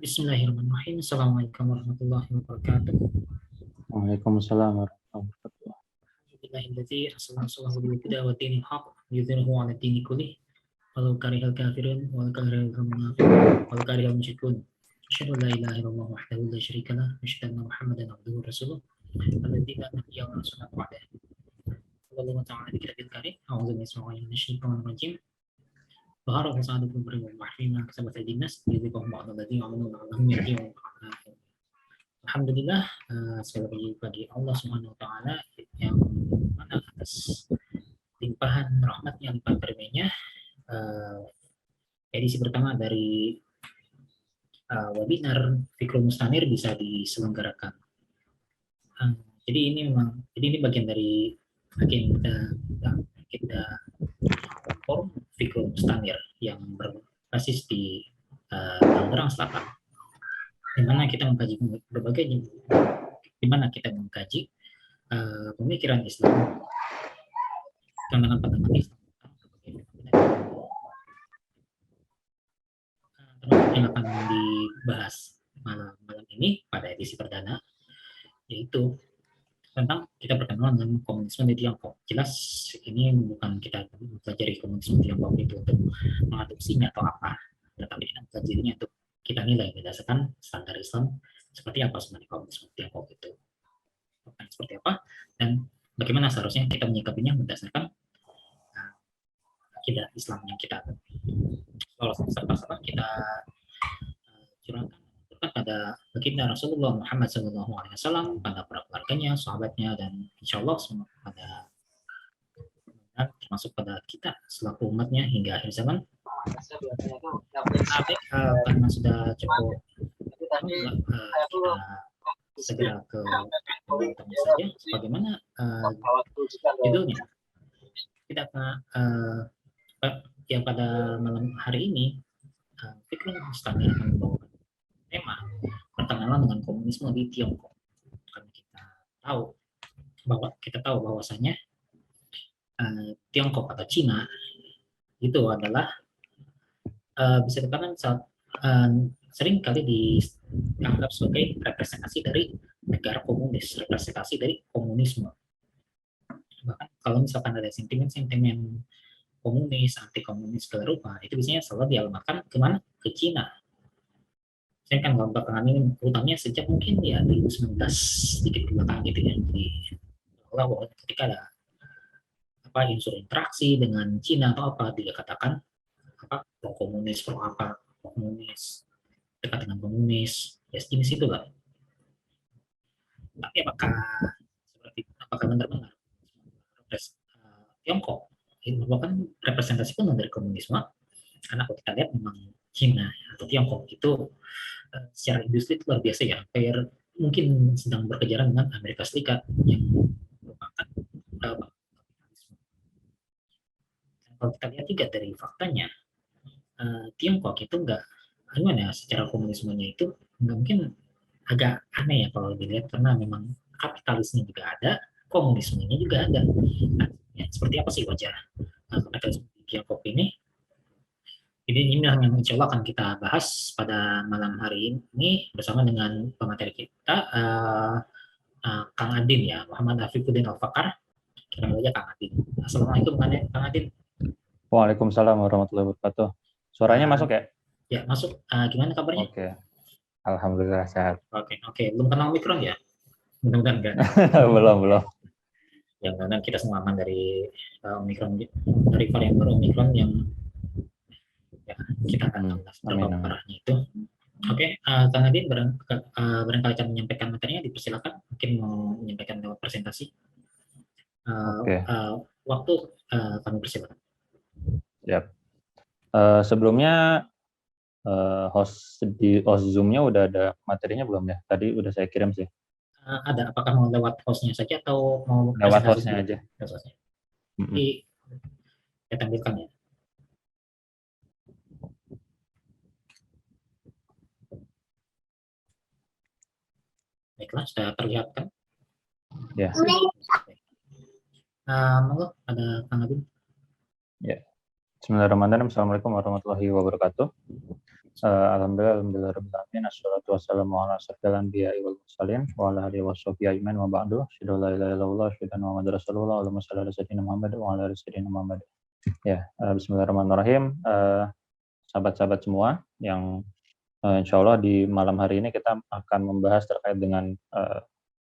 Bismillahirrahmanirrahim. Assalamualaikum warahmatullahi wabarakatuh. Waalaikumsalam warahmatullahi wabarakatuh. Alhamdulillahilladzi arsala rasulahu bil huda wa dinil haqq yudhhirahu 'ala dini kullih walau karihal kafirun walau karihal munafiqun walau karihal musyrikun. Asyhadu an la ilaha illallah wahdahu la syarika lah wa asyhadu anna Muhammadan abduhu wa rasuluh. Alladzi la nabiyya wa rasulahu ba'dahu. Wallahu ta'ala dzikral karim. A'udzu billahi minasy syaithanir rajim. Bahara fasadakum bari wa mahfina kasabat dinas yudhikum ba'dalladzi amanu la'allahum yarji'un. Alhamdulillah, sekali lagi bagi Allah Subhanahu wa taala yang mana atas limpahan rahmatnya, limpahan karunia-Nya, edisi pertama dari webinar Fikrul Mustanir bisa diselenggarakan. Jadi ini bagian dari agenda forum Fikrul Mustanir yang berbasis di Tangerang Selatan, di mana kita mengkaji pemikiran Islam dengan pandangan Islam yang akan dibahas malam ini pada edisi perdana, yaitu tentang kita berkenalan dengan komunisme di Tiongkok. Jelas ini bukan kita mempelajari komunisme di Tiongkok itu untuk mengadopsinya atau apa, tetapi kita mempelajarinya untuk kita nilai berdasarkan standar Islam seperti apa sebenarnya komunisme di Tiongkok itu, seperti apa, dan bagaimana seharusnya kita menyikapinya berdasarkan akidah Islam yang kita serta kita curahkan pada baginda Rasulullah Muhammad SAW, pada para keluarganya, sahabatnya, dan insya Allah semua pada termasuk pada kita selaku umatnya hingga akhir zaman. Karena sudah cukup, kita segera ke pembahasannya saja. Bagaimana judulnya? Kita yang pada malam hari ini Fikrul Mustanir akan membawakan tema perkenalan dengan komunisme di Tiongkok. Karena kita tahu bahwasanya Tiongkok atau Cina itu adalah bisa dikatakan sering kali dianggap sebagai representasi dari negara komunis, representasi dari komunisme. Bahkan kalau misalkan ada sentimen-sentimen komunis, anti komunis segala rupa, itu biasanya selalu dialamatkan kemana? Ke Cina. Saya kan belakangan ini utamanya sejak mungkin ya 2019 sedikit ke belakang gitu ya. Jadi bahwa ketika ada unsur interaksi dengan Cina atau apa, dia katakan pro komunis, pro apa, komunis, dekat dengan komunis, ya jenis itu lah. Tapi apakah benar-benar Tiongkok ini merupakan representasi penuh dari komunisme? Karena kalau kita lihat memang Cina atau Tiongkok itu secara industri itu luar biasa ya, kayak mungkin sedang berkejaran dengan Amerika Serikat yang merupakan kapitalisme. Kalau kita lihat juga dari faktanya, Tiongkok itu enggak secara komunismenya itu enggak, mungkin agak aneh ya kalau dilihat, karena memang kapitalisme juga ada, komunismenya juga ada. Nah, ya, seperti apa sih wajah kapitalisme di Tiongkok ini? Jadi ini yang insya Allah akan kita bahas pada malam hari ini bersama dengan pemateri kita, Kang Adin ya, Muhammad Afifuddin Al-Fakar. Kita mulai aja Kang Adin. Assalamualaikum Kang Adin. Waalaikumsalam warahmatullahi wabarakatuh. Suaranya masuk ya? Ya masuk. Gimana kabarnya? Oke. Alhamdulillah sehat. Oke. Belum kenal Omikron ya? Mudah-mudahan enggak. belum. Ya mudah-mudahan kita semua aman dari Omikron, dari varian baru Omikron yang ya, kita akan tahu berapa parahnya itu. Oke, Kang Adin barangkali akan menyampaikan materinya, dipersilakan. Mungkin mau menyampaikan lewat presentasi. Waktu kami persilakan. Yap. Sebelumnya host Zoom-nya udah ada materinya belum ya? Tadi udah saya kirim sih. Ada. Apakah mau lewat hostnya saja atau mau lewat hostnya aja? Jadi saya tampilkan ya. Baiklah, sudah terlihat kan? Ya. Monggo, ada Kang Adin. Ya. Bismillahirrahmanirrahim. Assalamualaikum warahmatullahi wabarakatuh. Alhamdulillah rabbil alamin. Assalatu wassalamu ala asyrofil anbiya'i wal mursalin wa ala alihi washabihi ajmain wa ba'du. Asyhadu an la ilaha illallah wa asyhadu anna Muhammadar Rasulullah. Allahumma shalli ala sayyidina Muhammad wa ala ali sayyidina Muhammad. Ya, bismillahirrahmanirrahim. Sahabat-sahabat semua yang insyaallah di malam hari ini kita akan membahas terkait dengan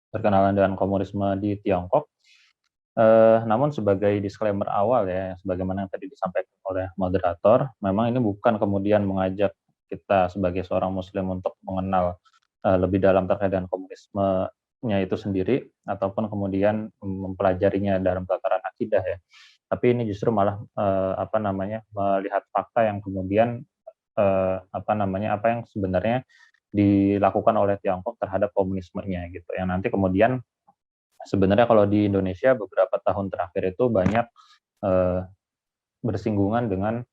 perkenalan dengan komunisme di Tiongkok. Namun sebagai disclaimer awal ya, sebagaimana yang tadi disampaikan oleh moderator, memang ini bukan kemudian mengajak kita sebagai seorang muslim untuk mengenal lebih dalam terkait dengan komunismenya itu sendiri, ataupun kemudian mempelajarinya dalam tataran akidah ya. Tapi ini justru malah melihat fakta yang kemudian apa yang sebenarnya dilakukan oleh Tiongkok terhadap komunismenya gitu. Yang nanti kemudian sebenarnya kalau di Indonesia beberapa tahun terakhir itu banyak bersinggungan dengan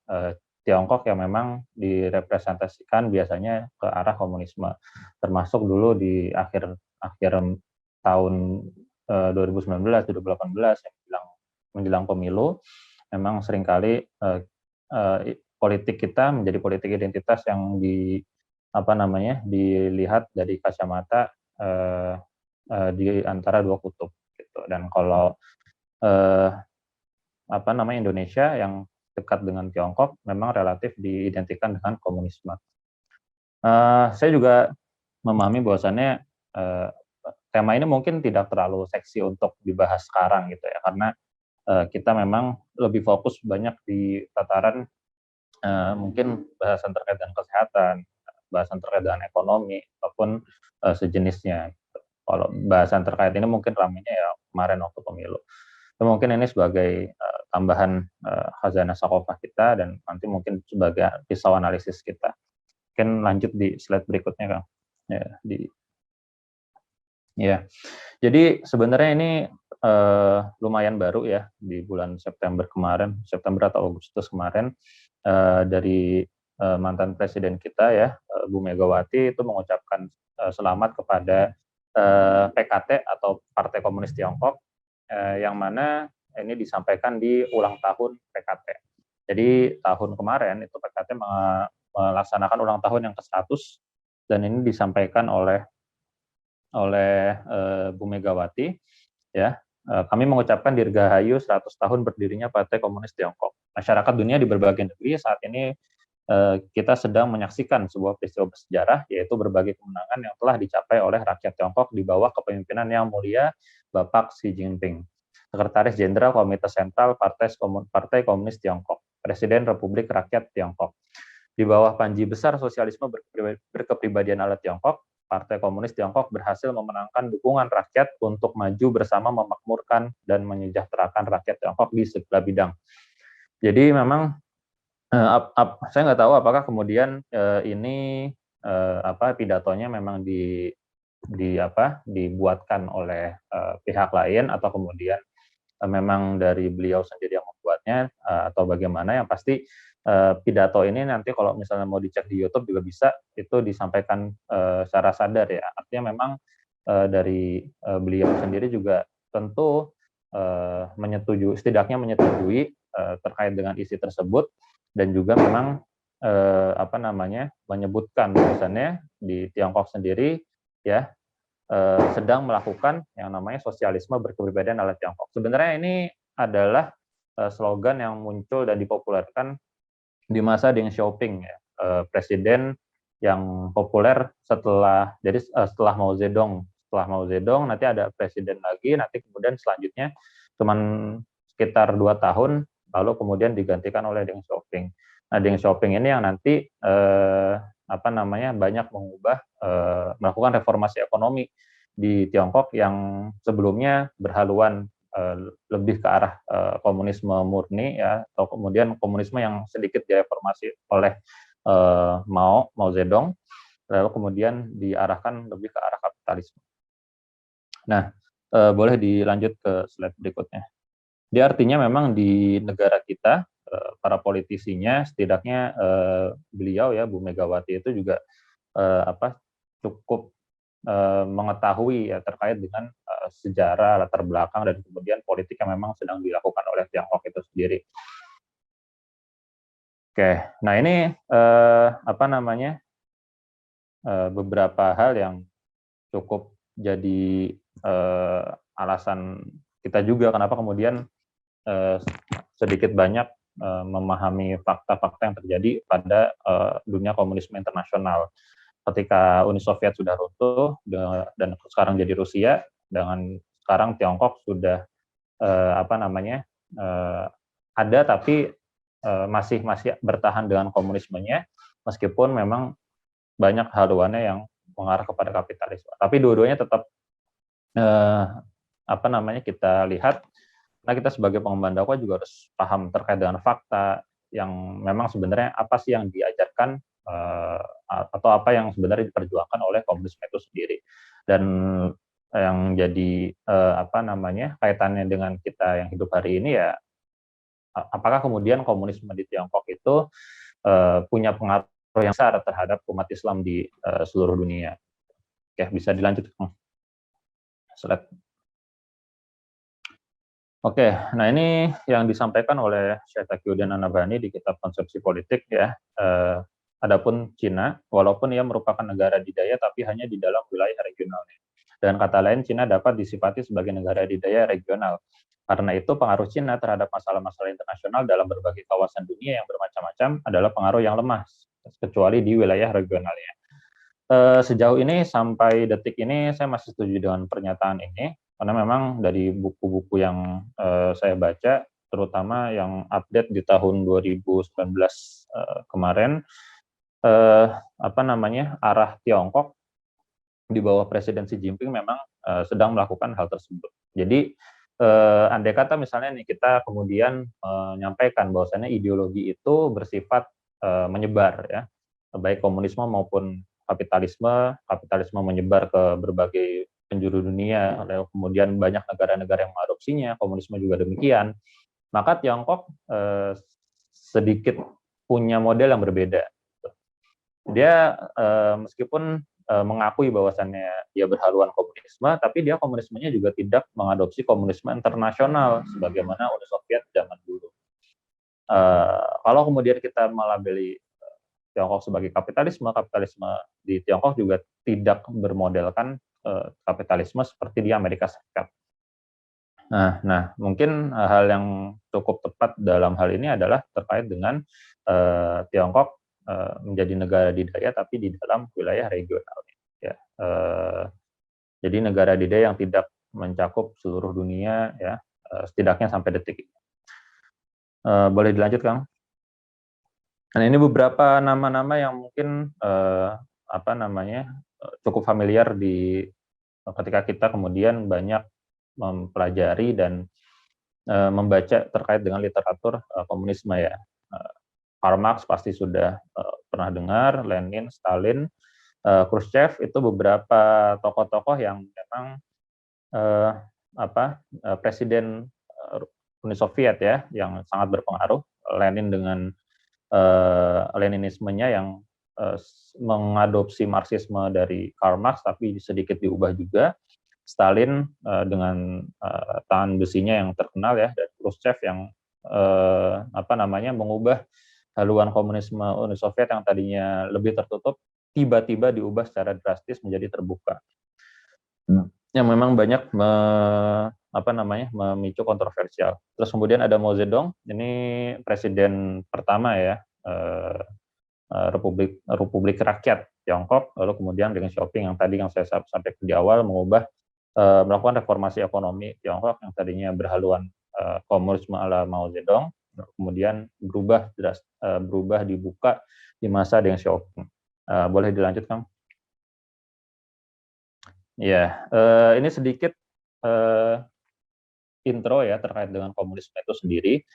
Tiongkok yang memang direpresentasikan biasanya ke arah komunisme, termasuk dulu di akhir tahun 2019, 2018 yang menjelang pemilu, memang seringkali politik kita menjadi politik identitas yang dilihat dari kacamata di antara dua kutub gitu. Dan kalau Indonesia yang dekat dengan Tiongkok memang relatif diidentikan dengan komunisme. Saya juga memahami bahwasannya tema ini mungkin tidak terlalu seksi untuk dibahas sekarang gitu ya, karena kita memang lebih fokus banyak di tataran mungkin bahasan terkait dengan kesehatan, bahasan terkait dengan ekonomi ataupun sejenisnya. Kalau bahasan terkait ini mungkin ramainya ya kemarin waktu pemilu. Mungkin ini sebagai tambahan khazanah sakofah kita, dan nanti mungkin sebagai pisau analisis kita. Mungkin lanjut di slide berikutnya, Kang. Jadi sebenarnya ini lumayan baru ya di bulan September atau Agustus kemarin, dari mantan presiden kita ya, Bu Megawati itu mengucapkan selamat kepada PKT atau Partai Komunis Tiongkok, yang mana ini disampaikan di ulang tahun PKT. Jadi tahun kemarin itu PKT melaksanakan ulang tahun yang ke-100, dan ini disampaikan oleh Bu Megawati ya. Kami mengucapkan dirgahayu 100 tahun berdirinya Partai Komunis Tiongkok. Masyarakat dunia di berbagai negeri saat ini kita sedang menyaksikan sebuah peristiwa bersejarah, yaitu berbagai kemenangan yang telah dicapai oleh rakyat Tiongkok di bawah kepemimpinan Yang Mulia Bapak Xi Jinping, Sekretaris Jenderal Komite Sentral Partai Komunis Tiongkok, Presiden Republik Rakyat Tiongkok. Di bawah panji besar sosialisme berkepribadian ala Tiongkok, Partai Komunis Tiongkok berhasil memenangkan dukungan rakyat untuk maju bersama memakmurkan dan menyejahterakan rakyat Tiongkok di segala bidang. Jadi memang saya nggak tahu apakah kemudian ini pidatonya memang dibuatkan oleh pihak lain, atau kemudian memang dari beliau sendiri yang membuatnya, atau bagaimana. Yang pasti pidato ini nanti kalau misalnya mau dicek di YouTube juga bisa, itu disampaikan secara sadar ya. Artinya memang dari beliau sendiri juga tentu setidaknya menyetujui terkait dengan isi tersebut, dan juga memang menyebutkan bahwasannya di Tiongkok sendiri ya sedang melakukan yang namanya sosialisme berkepribadian ala Tiongkok. Sebenarnya ini adalah slogan yang muncul dan dipopulerkan di masa Deng Xiaoping ya, presiden yang populer setelah Mao Zedong. Setelah Mao Zedong nanti ada presiden lagi, nanti kemudian selanjutnya cuman sekitar 2 tahun lalu kemudian digantikan oleh Deng Xiaoping. Nah, Deng Xiaoping ini yang nanti banyak melakukan reformasi ekonomi di Tiongkok yang sebelumnya berhaluan lebih ke arah komunisme murni ya, atau kemudian komunisme yang sedikit direformasi oleh Mao Zedong, lalu kemudian diarahkan lebih ke arah kapitalisme. Nah, boleh dilanjut ke slide berikutnya. Dia artinya memang di negara kita para politisinya, setidaknya beliau ya Bu Megawati itu juga cukup mengetahui ya terkait dengan sejarah, latar belakang, dan kemudian politik yang memang sedang dilakukan oleh Tiongkok itu sendiri. Oke, nah ini apa namanya beberapa hal yang cukup jadi alasan kita juga kenapa kemudian sedikit banyak memahami fakta-fakta yang terjadi pada dunia komunisme internasional. Ketika Uni Soviet sudah runtuh dan sekarang jadi Rusia, dengan sekarang Tiongkok sudah apa namanya ada tapi masih bertahan dengan komunismenya, meskipun memang banyak haluannya yang mengarah kepada kapitalisme. Tapi dua-duanya tetap apa namanya kita lihat, karena kita sebagai pengemban dakwah juga harus paham terkait dengan fakta yang memang sebenarnya apa sih yang diajarkan atau apa yang sebenarnya diperjuangkan oleh komunisme itu sendiri. Dan yang jadi apa namanya kaitannya dengan kita yang hidup hari ini ya, apakah kemudian komunisme di Tiongkok itu punya pengaruh yang besar terhadap umat Islam di seluruh dunia. Oke, bisa dilanjut. Slide. Oke, nah ini yang disampaikan oleh Syekh Taqiyuddin An-Nabhani di kitab Konsepsi Politik ya. Adapun Cina, walaupun ia merupakan negara didaya tapi hanya di dalam wilayah regionalnya. Dan kata lain, Cina dapat disifati sebagai negara didaya regional. Karena itu, pengaruh Cina terhadap masalah-masalah internasional dalam berbagai kawasan dunia yang bermacam-macam adalah pengaruh yang lemah, kecuali di wilayah regionalnya. Sejauh ini, sampai detik ini, saya masih setuju dengan pernyataan ini, karena memang dari buku-buku yang saya baca, terutama yang update di tahun 2019 kemarin, apa namanya arah Tiongkok di bawah Presiden Xi Jinping memang sedang melakukan hal tersebut. Jadi andai kata misalnya nih kita kemudian menyampaikan bahwasannya ideologi itu bersifat menyebar ya, baik komunisme maupun kapitalisme menyebar ke berbagai penjuru dunia, lalu kemudian banyak negara-negara yang mengadopsinya, komunisme juga demikian, maka Tiongkok sedikit punya model yang berbeda. Dia meskipun mengakui bahwasannya dia berhaluan komunisme, tapi dia komunismenya juga tidak mengadopsi komunisme internasional sebagaimana Uni Soviet zaman dulu. Kalau kemudian kita melabeli Tiongkok sebagai kapitalisme di Tiongkok juga tidak bermodelkan kapitalisme seperti di Amerika Serikat. Nah, mungkin hal yang cukup tepat dalam hal ini adalah terkait dengan Tiongkok menjadi negara didaya tapi di dalam wilayah regional. Ya, jadi negara didaya yang tidak mencakup seluruh dunia ya, setidaknya sampai detik ini. Boleh dilanjut, Kang? Nah, ini beberapa nama-nama yang mungkin apa namanya cukup familiar di ketika kita kemudian banyak mempelajari dan membaca terkait dengan literatur komunisme ya. Karl Marx pasti sudah pernah dengar, Lenin, Stalin, Khrushchev, itu beberapa tokoh-tokoh yang memang presiden Uni Soviet ya, yang sangat berpengaruh. Lenin dengan Leninismenya yang mengadopsi Marxisme dari Karl Marx, tapi sedikit diubah juga. Stalin dengan tangan besinya yang terkenal ya, dan Khrushchev yang mengubah haluan komunisme Uni Soviet yang tadinya lebih tertutup, tiba-tiba diubah secara drastis menjadi terbuka. Yang memang banyak memicu kontroversial. Terus kemudian ada Mao Zedong, ini presiden pertama ya, Republik Rakyat Tiongkok, lalu kemudian Deng Xiaoping yang tadi yang saya sampaikan di awal melakukan reformasi ekonomi Tiongkok yang tadinya berhaluan komunisme ala Mao Zedong, kemudian berubah dibuka di masa Deng Xiaoping. Boleh dilanjut, Kang? Ya, ini sedikit intro ya terkait dengan komunisme itu sendiri.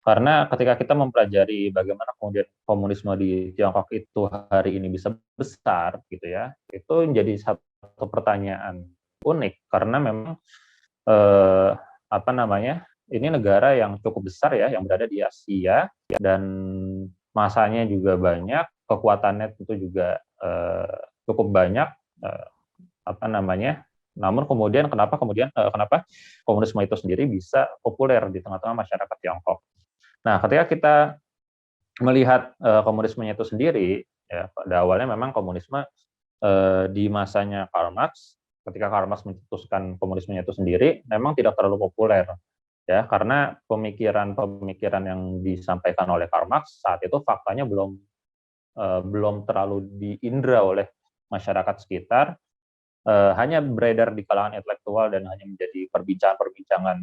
Karena ketika kita mempelajari bagaimana kemudian komunisme di Tiongkok itu hari ini bisa besar, gitu ya, itu menjadi satu pertanyaan unik karena memang ini negara yang cukup besar ya, yang berada di Asia dan masanya juga banyak, kekuatannya tentu juga cukup banyak. Namun kemudian kenapa komunisme itu sendiri bisa populer di tengah-tengah masyarakat Tiongkok? Nah, ketika kita melihat komunismenya itu sendiri, ya pada awalnya memang komunisme di masanya Karl Marx, ketika Karl Marx mencetuskan komunismenya itu sendiri, memang tidak terlalu populer, ya karena pemikiran-pemikiran yang disampaikan oleh Karl Marx saat itu faktanya belum terlalu diindra oleh masyarakat sekitar, hanya beredar di kalangan intelektual dan hanya menjadi perbincangan-perbincangan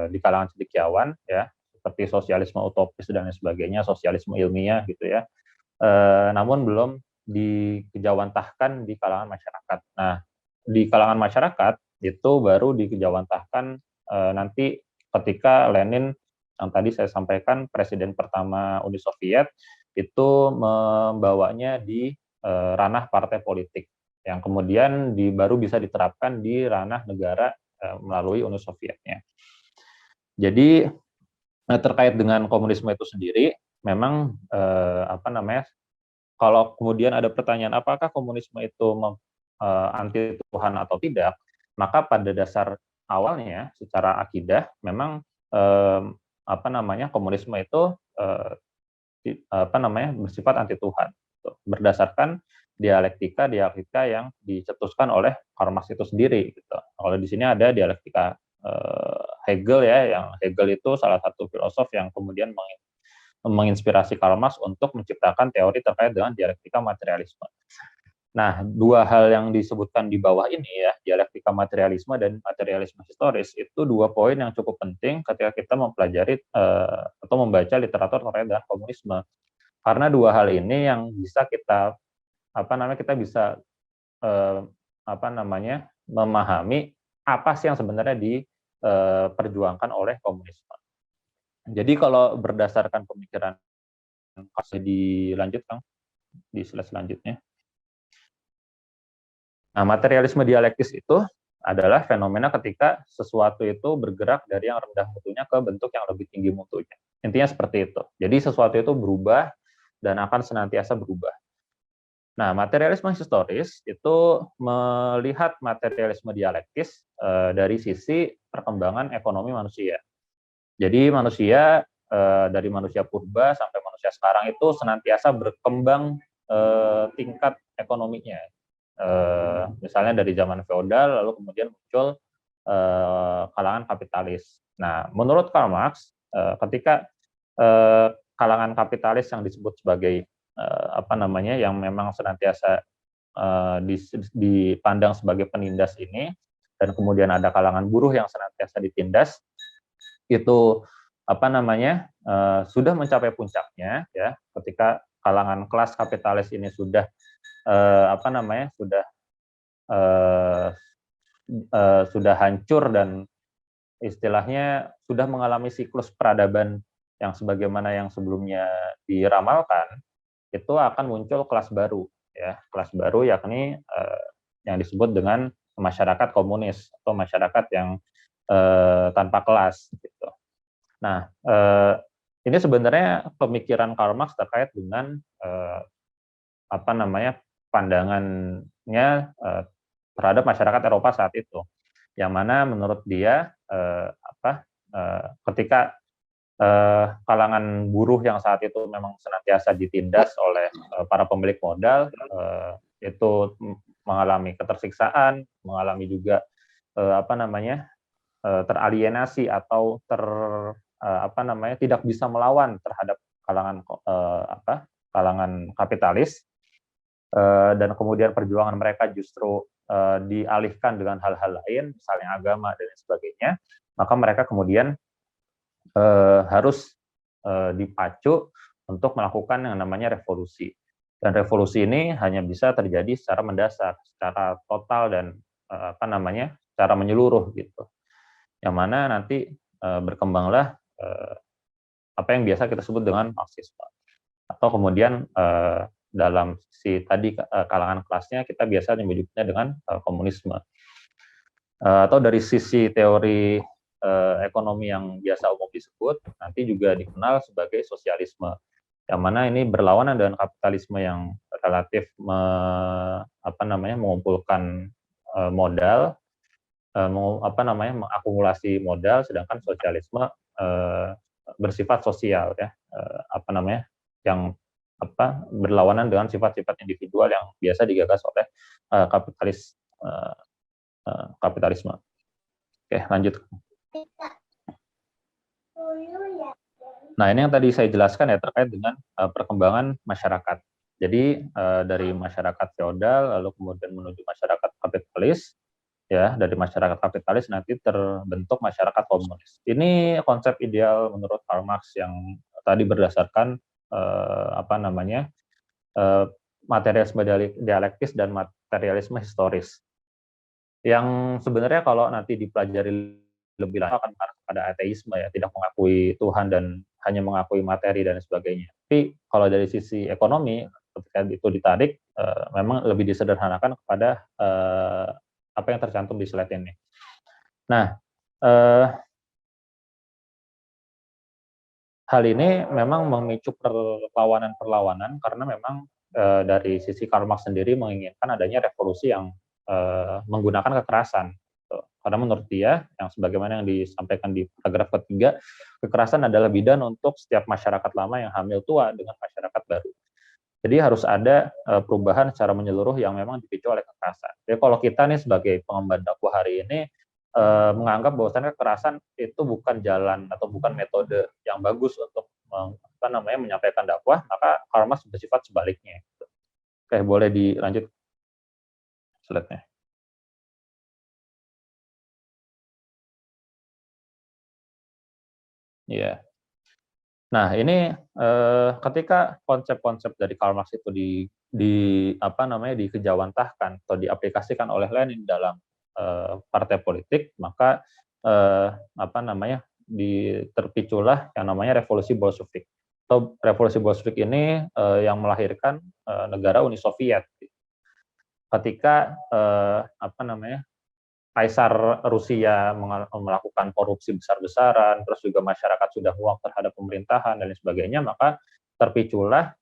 di kalangan cendekiawan, ya seperti sosialisme utopis dan lain sebagainya, sosialisme ilmiah gitu ya. Namun belum dikejawantahkan di kalangan masyarakat. Nah, di kalangan masyarakat itu baru dikejawantahkan nanti ketika Lenin yang tadi saya sampaikan presiden pertama Uni Soviet itu membawanya di ranah partai politik yang kemudian baru bisa diterapkan di ranah negara melalui Uni Sovietnya. Jadi terkait dengan komunisme itu sendiri, memang kalau kemudian ada pertanyaan apakah komunisme itu anti Tuhan atau tidak, maka pada dasar awalnya secara akidah memang komunisme itu bersifat anti Tuhan, berdasarkan dialektika yang dicetuskan oleh Karl Marx itu sendiri. Gitu. Kalau di sini ada dialektika Hegel ya, yang Hegel itu salah satu filosof yang kemudian menginspirasi Karl Marx untuk menciptakan teori terkait dengan dialektika materialisme. Nah, dua hal yang disebutkan di bawah ini ya, dialektika materialisme dan materialisme historis, itu dua poin yang cukup penting ketika kita mempelajari atau membaca literatur terkait dengan komunisme. Karena dua hal ini yang bisa kita bisa memahami apa sih yang sebenarnya diperjuangkan oleh komunisme. Jadi kalau berdasarkan pemikiran dilanjutkan di slide selanjutnya. Nah, materialisme dialektis itu adalah fenomena ketika sesuatu itu bergerak dari yang rendah mutunya ke bentuk yang lebih tinggi mutunya. Intinya seperti itu. Jadi sesuatu itu berubah dan akan senantiasa berubah. Nah, materialisme historis itu melihat materialisme dialektis dari sisi perkembangan ekonomi manusia. Jadi manusia dari manusia purba sampai manusia sekarang itu senantiasa berkembang tingkat ekonominya. Misalnya dari zaman feodal lalu kemudian muncul kalangan kapitalis. Nah, menurut Karl Marx, ketika kalangan kapitalis yang disebut sebagai yang memang senantiasa dipandang sebagai penindas ini, dan kemudian ada kalangan buruh yang senantiasa ditindas, itu sudah mencapai puncaknya ya ketika kalangan kelas kapitalis ini sudah sudah hancur dan istilahnya sudah mengalami siklus peradaban yang sebagaimana yang sebelumnya diramalkan, itu akan muncul kelas baru ya, kelas baru yakni yang disebut dengan masyarakat komunis atau masyarakat yang tanpa kelas gitu. Nah, ini sebenarnya pemikiran Karl Marx terkait dengan pandangannya terhadap masyarakat Eropa saat itu, yang mana menurut dia ketika kalangan buruh yang saat itu memang senantiasa ditindas oleh para pemilik modal, itu mengalami ketersiksaan, mengalami juga teralienasi atau tidak bisa melawan terhadap kalangan kapitalis, dan kemudian perjuangan mereka justru dialihkan dengan hal-hal lain, misalnya agama dan lain sebagainya, maka mereka kemudian harus dipacu untuk melakukan yang namanya revolusi. Dan revolusi ini hanya bisa terjadi secara mendasar, secara total dan secara menyeluruh gitu. Yang mana nanti berkembanglah apa yang biasa kita sebut dengan Marxisme. Atau kemudian dalam kalangan kelasnya kita biasa menyebutnya dengan komunisme. Atau dari sisi teori ekonomi yang biasa umum disebut, nanti juga dikenal sebagai sosialisme, yang mana ini berlawanan dengan kapitalisme yang relatif mengumpulkan modal, mengakumulasi modal, sedangkan sosialisme bersifat sosial ya, yang berlawanan dengan sifat-sifat individual yang biasa digagas oleh kapitalisme. Oke, lanjut. Nah, ini yang tadi saya jelaskan ya terkait dengan perkembangan masyarakat. Jadi dari masyarakat feodal lalu kemudian menuju masyarakat kapitalis, ya, dari masyarakat kapitalis nanti terbentuk masyarakat komunis. Ini konsep ideal menurut Karl Marx yang tadi berdasarkan materialisme dialektis dan materialisme historis. Yang sebenarnya kalau nanti dipelajari lebih lanjut akan mengarah kepada ateisme, ya, tidak mengakui Tuhan dan hanya mengakui materi dan sebagainya. Tapi kalau dari sisi ekonomi, ketika itu ditarik, memang lebih disederhanakan kepada apa yang tercantum di slide ini. Nah, hal ini memang memicu perlawanan-perlawanan karena memang dari sisi Karl Marx sendiri menginginkan adanya revolusi yang menggunakan kekerasan. Karena menurut dia, yang sebagaimana yang disampaikan di paragraf ketiga, kekerasan adalah bidan untuk setiap masyarakat lama yang hamil tua dengan masyarakat baru. Jadi harus ada perubahan secara menyeluruh yang memang dipicu oleh kekerasan. Jadi kalau kita nih sebagai pengemban dakwah hari ini menganggap bahwasannya kekerasan itu bukan jalan atau bukan metode yang bagus untuk menyampaikan dakwah, maka Karl Marx bersifat sebaliknya. Oke, boleh dilanjut slide-nya. Iya. Nah, ini ketika konsep-konsep dari Karl Marx itu dikejawantahkan atau diaplikasikan oleh Lenin dalam partai politik, maka terpiculah yang namanya revolusi Bolshevik. Atau revolusi Bolshevik ini yang melahirkan negara Uni Soviet. Ketika Kaisar Rusia melakukan korupsi besar-besaran, terus juga masyarakat sudah muak terhadap pemerintahan dan lain sebagainya, maka terpiculah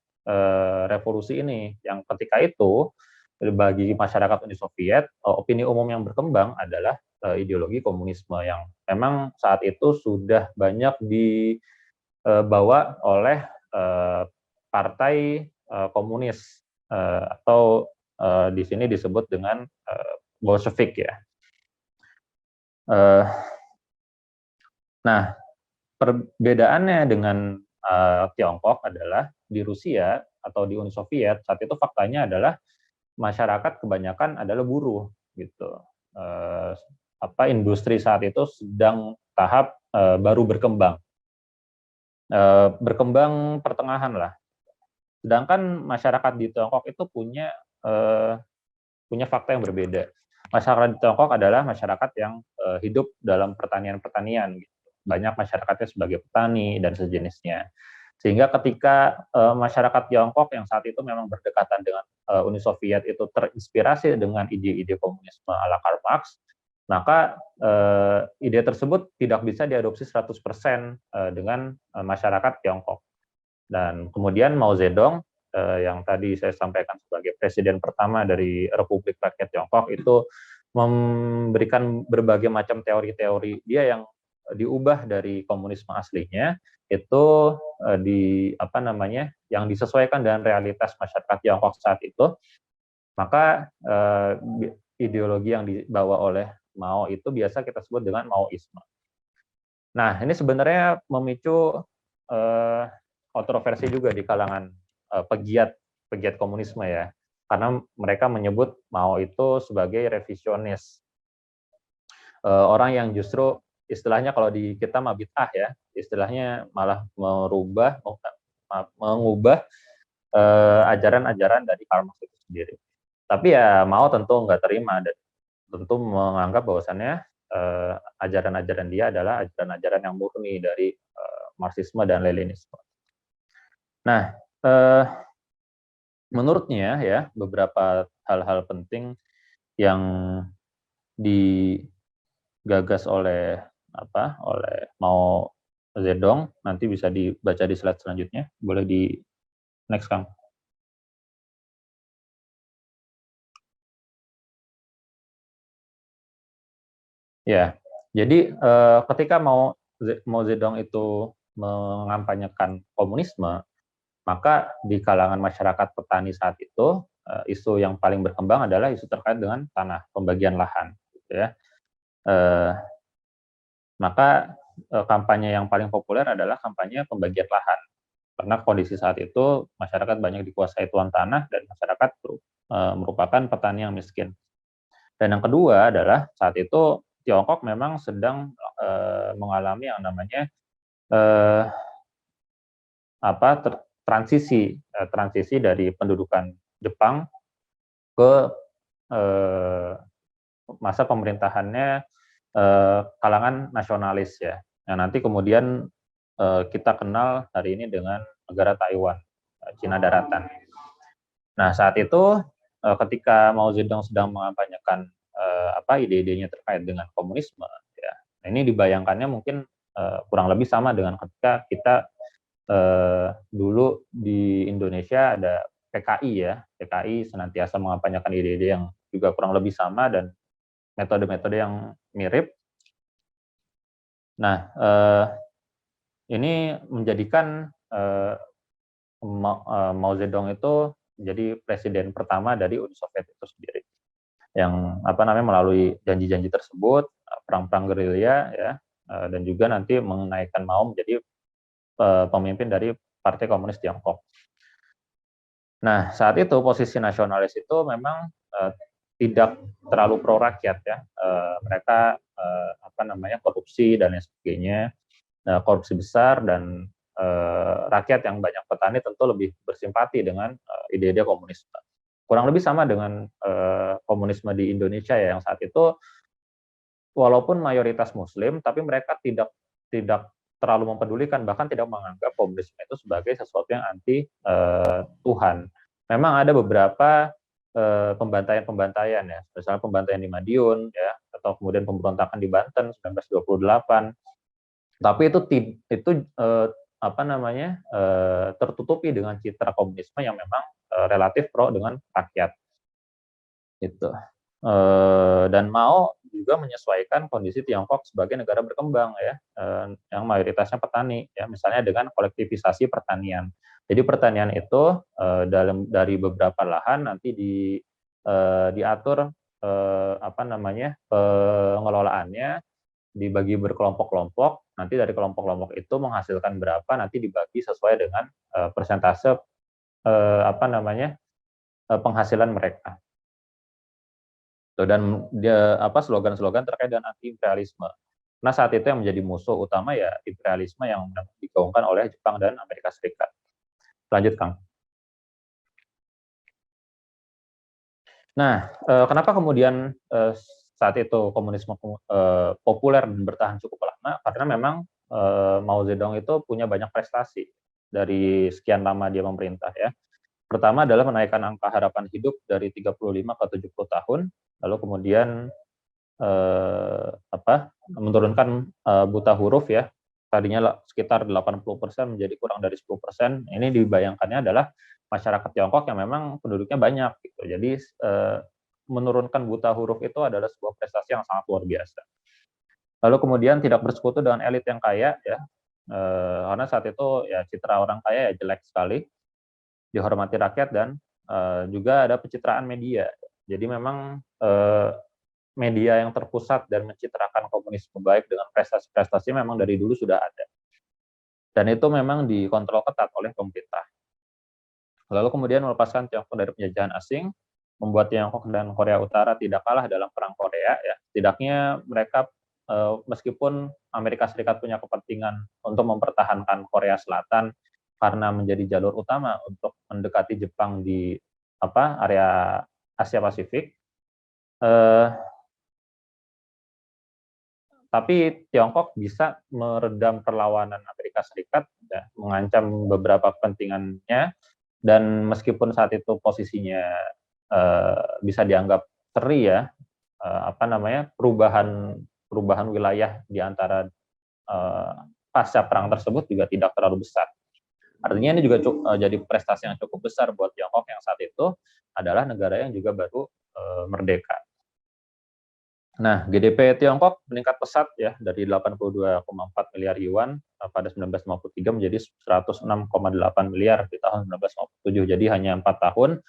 revolusi ini. Yang ketika itu bagi masyarakat Uni Soviet, opini umum yang berkembang adalah ideologi komunisme yang memang saat itu sudah banyak dibawa oleh partai komunis atau di sini disebut dengan Bolshevik, ya. Nah, perbedaannya dengan Tiongkok adalah di Rusia atau di Uni Soviet saat itu faktanya adalah masyarakat kebanyakan adalah buruh, gitu. Industri saat itu sedang tahap baru berkembang, berkembang pertengahan lah. Sedangkan masyarakat di Tiongkok itu punya fakta yang berbeda. Masyarakat di Tiongkok adalah masyarakat yang hidup dalam pertanian-pertanian. Gitu. Banyak masyarakatnya sebagai petani dan sejenisnya. Sehingga ketika masyarakat Tiongkok yang saat itu memang berdekatan dengan Uni Soviet itu terinspirasi dengan ide-ide komunisme ala Karl Marx, maka ide tersebut tidak bisa diadopsi 100% dengan masyarakat Tiongkok. Dan kemudian Mao Zedong yang tadi saya sampaikan sebagai presiden pertama dari Republik Rakyat Tiongkok itu memberikan berbagai macam teori-teori dia yang diubah dari komunisme aslinya itu yang disesuaikan dengan realitas masyarakat Tiongkok saat itu. Maka ideologi yang dibawa oleh Mao itu biasa kita sebut dengan Maoisme. Nah, ini sebenarnya memicu kontroversi juga di kalangan pegiat komunisme, ya, karena mereka menyebut Mao itu sebagai revisionis, orang yang justru istilahnya kalau di kita mah bid'ah, ya, istilahnya malah mengubah ajaran-ajaran dari Karl Marx itu sendiri. Tapi ya Mao tentu nggak terima dan tentu menganggap bahwasannya ajaran-ajaran dia adalah ajaran-ajaran yang murni dari Marxisme dan Leninisme. Nah, menurutnya, ya, beberapa hal-hal penting yang digagas oleh Mao Zedong nanti bisa dibaca di slide selanjutnya. Boleh di next, Kang. Ya, jadi ketika Mao Zedong itu mengampanyekan komunisme, Maka di kalangan masyarakat petani saat itu, isu yang paling berkembang adalah isu terkait dengan tanah, pembagian lahan, gitu ya. Maka kampanye yang paling populer adalah kampanye pembagian lahan, karena kondisi saat itu masyarakat banyak dikuasai tuan tanah dan masyarakat merupakan petani yang miskin. Dan yang kedua adalah saat itu Tiongkok memang sedang mengalami yang namanya transisi dari pendudukan Jepang ke masa pemerintahannya kalangan nasionalis ya. Yang nanti kemudian kita kenal hari ini dengan negara Taiwan, Cina Daratan. Nah, saat itu ketika Mao Zedong sedang mengampanyekan ide-idenya terkait dengan komunisme, ya, ini dibayangkannya mungkin kurang lebih sama dengan ketika kita dulu di Indonesia ada PKI ya, PKI senantiasa mengampanyekan ide-ide yang juga kurang lebih sama dan metode-metode yang mirip. Nah, ini menjadikan Mao Zedong itu menjadi presiden pertama dari Uni Soviet itu sendiri, yang melalui janji-janji tersebut, perang-perang gerilya ya, dan juga nanti menaikkan Mao menjadi pemimpin dari Partai Komunis Tiongkok. Nah, saat itu posisi nasionalis itu memang tidak terlalu pro rakyat ya. Mereka korupsi dan lain sebagainya, korupsi besar, dan rakyat yang banyak petani tentu lebih bersimpati dengan ide-ide komunisme. Kurang lebih sama dengan komunisme di Indonesia ya, yang saat itu walaupun mayoritas Muslim, tapi mereka tidak terlalu mempedulikan, bahkan tidak menganggap komunisme itu sebagai sesuatu yang anti Tuhan. Memang ada beberapa pembantaian ya, misalnya pembantaian di Madiun ya, atau kemudian pemberontakan di Banten 1928. Tapi itu tertutupi dengan citra komunisme yang memang relatif pro dengan rakyat. Gitu. Dan Mao juga menyesuaikan kondisi Tiongkok sebagai negara berkembang ya, yang mayoritasnya petani ya, misalnya dengan kolektivisasi pertanian. Jadi pertanian itu dari beberapa lahan nanti diatur pengelolaannya, dibagi berkelompok-kelompok. Nanti dari kelompok-kelompok itu menghasilkan berapa, nanti dibagi sesuai dengan persentase penghasilan mereka. Dan slogan-slogan terkait dengan anti-imperialisme. Nah, saat itu yang menjadi musuh utama ya imperialisme yang digaungkan oleh Jepang dan Amerika Serikat. Lanjut, Kang. Nah, kenapa kemudian saat itu komunisme populer dan bertahan cukup lama? Karena memang Mao Zedong itu punya banyak prestasi dari sekian lama dia memerintah ya. Pertama adalah menaikkan angka harapan hidup dari 35 ke 70 tahun, lalu kemudian menurunkan buta huruf ya, tadinya sekitar 80% menjadi kurang dari 10%. Ini dibayangkannya adalah masyarakat Tiongkok yang memang penduduknya banyak gitu. Jadi menurunkan buta huruf itu adalah sebuah prestasi yang sangat luar biasa. Lalu kemudian tidak bersekutu dengan elit yang kaya ya, karena saat itu ya citra orang kaya ya jelek sekali, dihormati rakyat, dan juga ada pencitraan media. Jadi memang media yang terpusat dan mencitrakan komunisme baik dengan prestasi-prestasi memang dari dulu sudah ada. Dan itu memang dikontrol ketat oleh pemerintah. Lalu kemudian melepaskan Tiongkok dari penjajahan asing, membuat Tiongkok dan Korea Utara tidak kalah dalam perang Korea ya. Setidaknya mereka meskipun Amerika Serikat punya kepentingan untuk mempertahankan Korea Selatan karena menjadi jalur utama untuk mendekati Jepang di area Asia Pasifik, tapi Tiongkok bisa meredam perlawanan Amerika Serikat, ya, mengancam beberapa kepentingannya, dan meskipun saat itu posisinya bisa dianggap seri ya, perubahan wilayah di antara pasca perang tersebut juga tidak terlalu besar. Artinya ini juga jadi prestasi yang cukup besar buat Tiongkok yang saat itu adalah negara yang juga baru merdeka. Nah, GDP Tiongkok meningkat pesat ya dari 82,4 miliar yuan pada 1953 menjadi 106,8 miliar di tahun 1957. Jadi hanya 4 tahun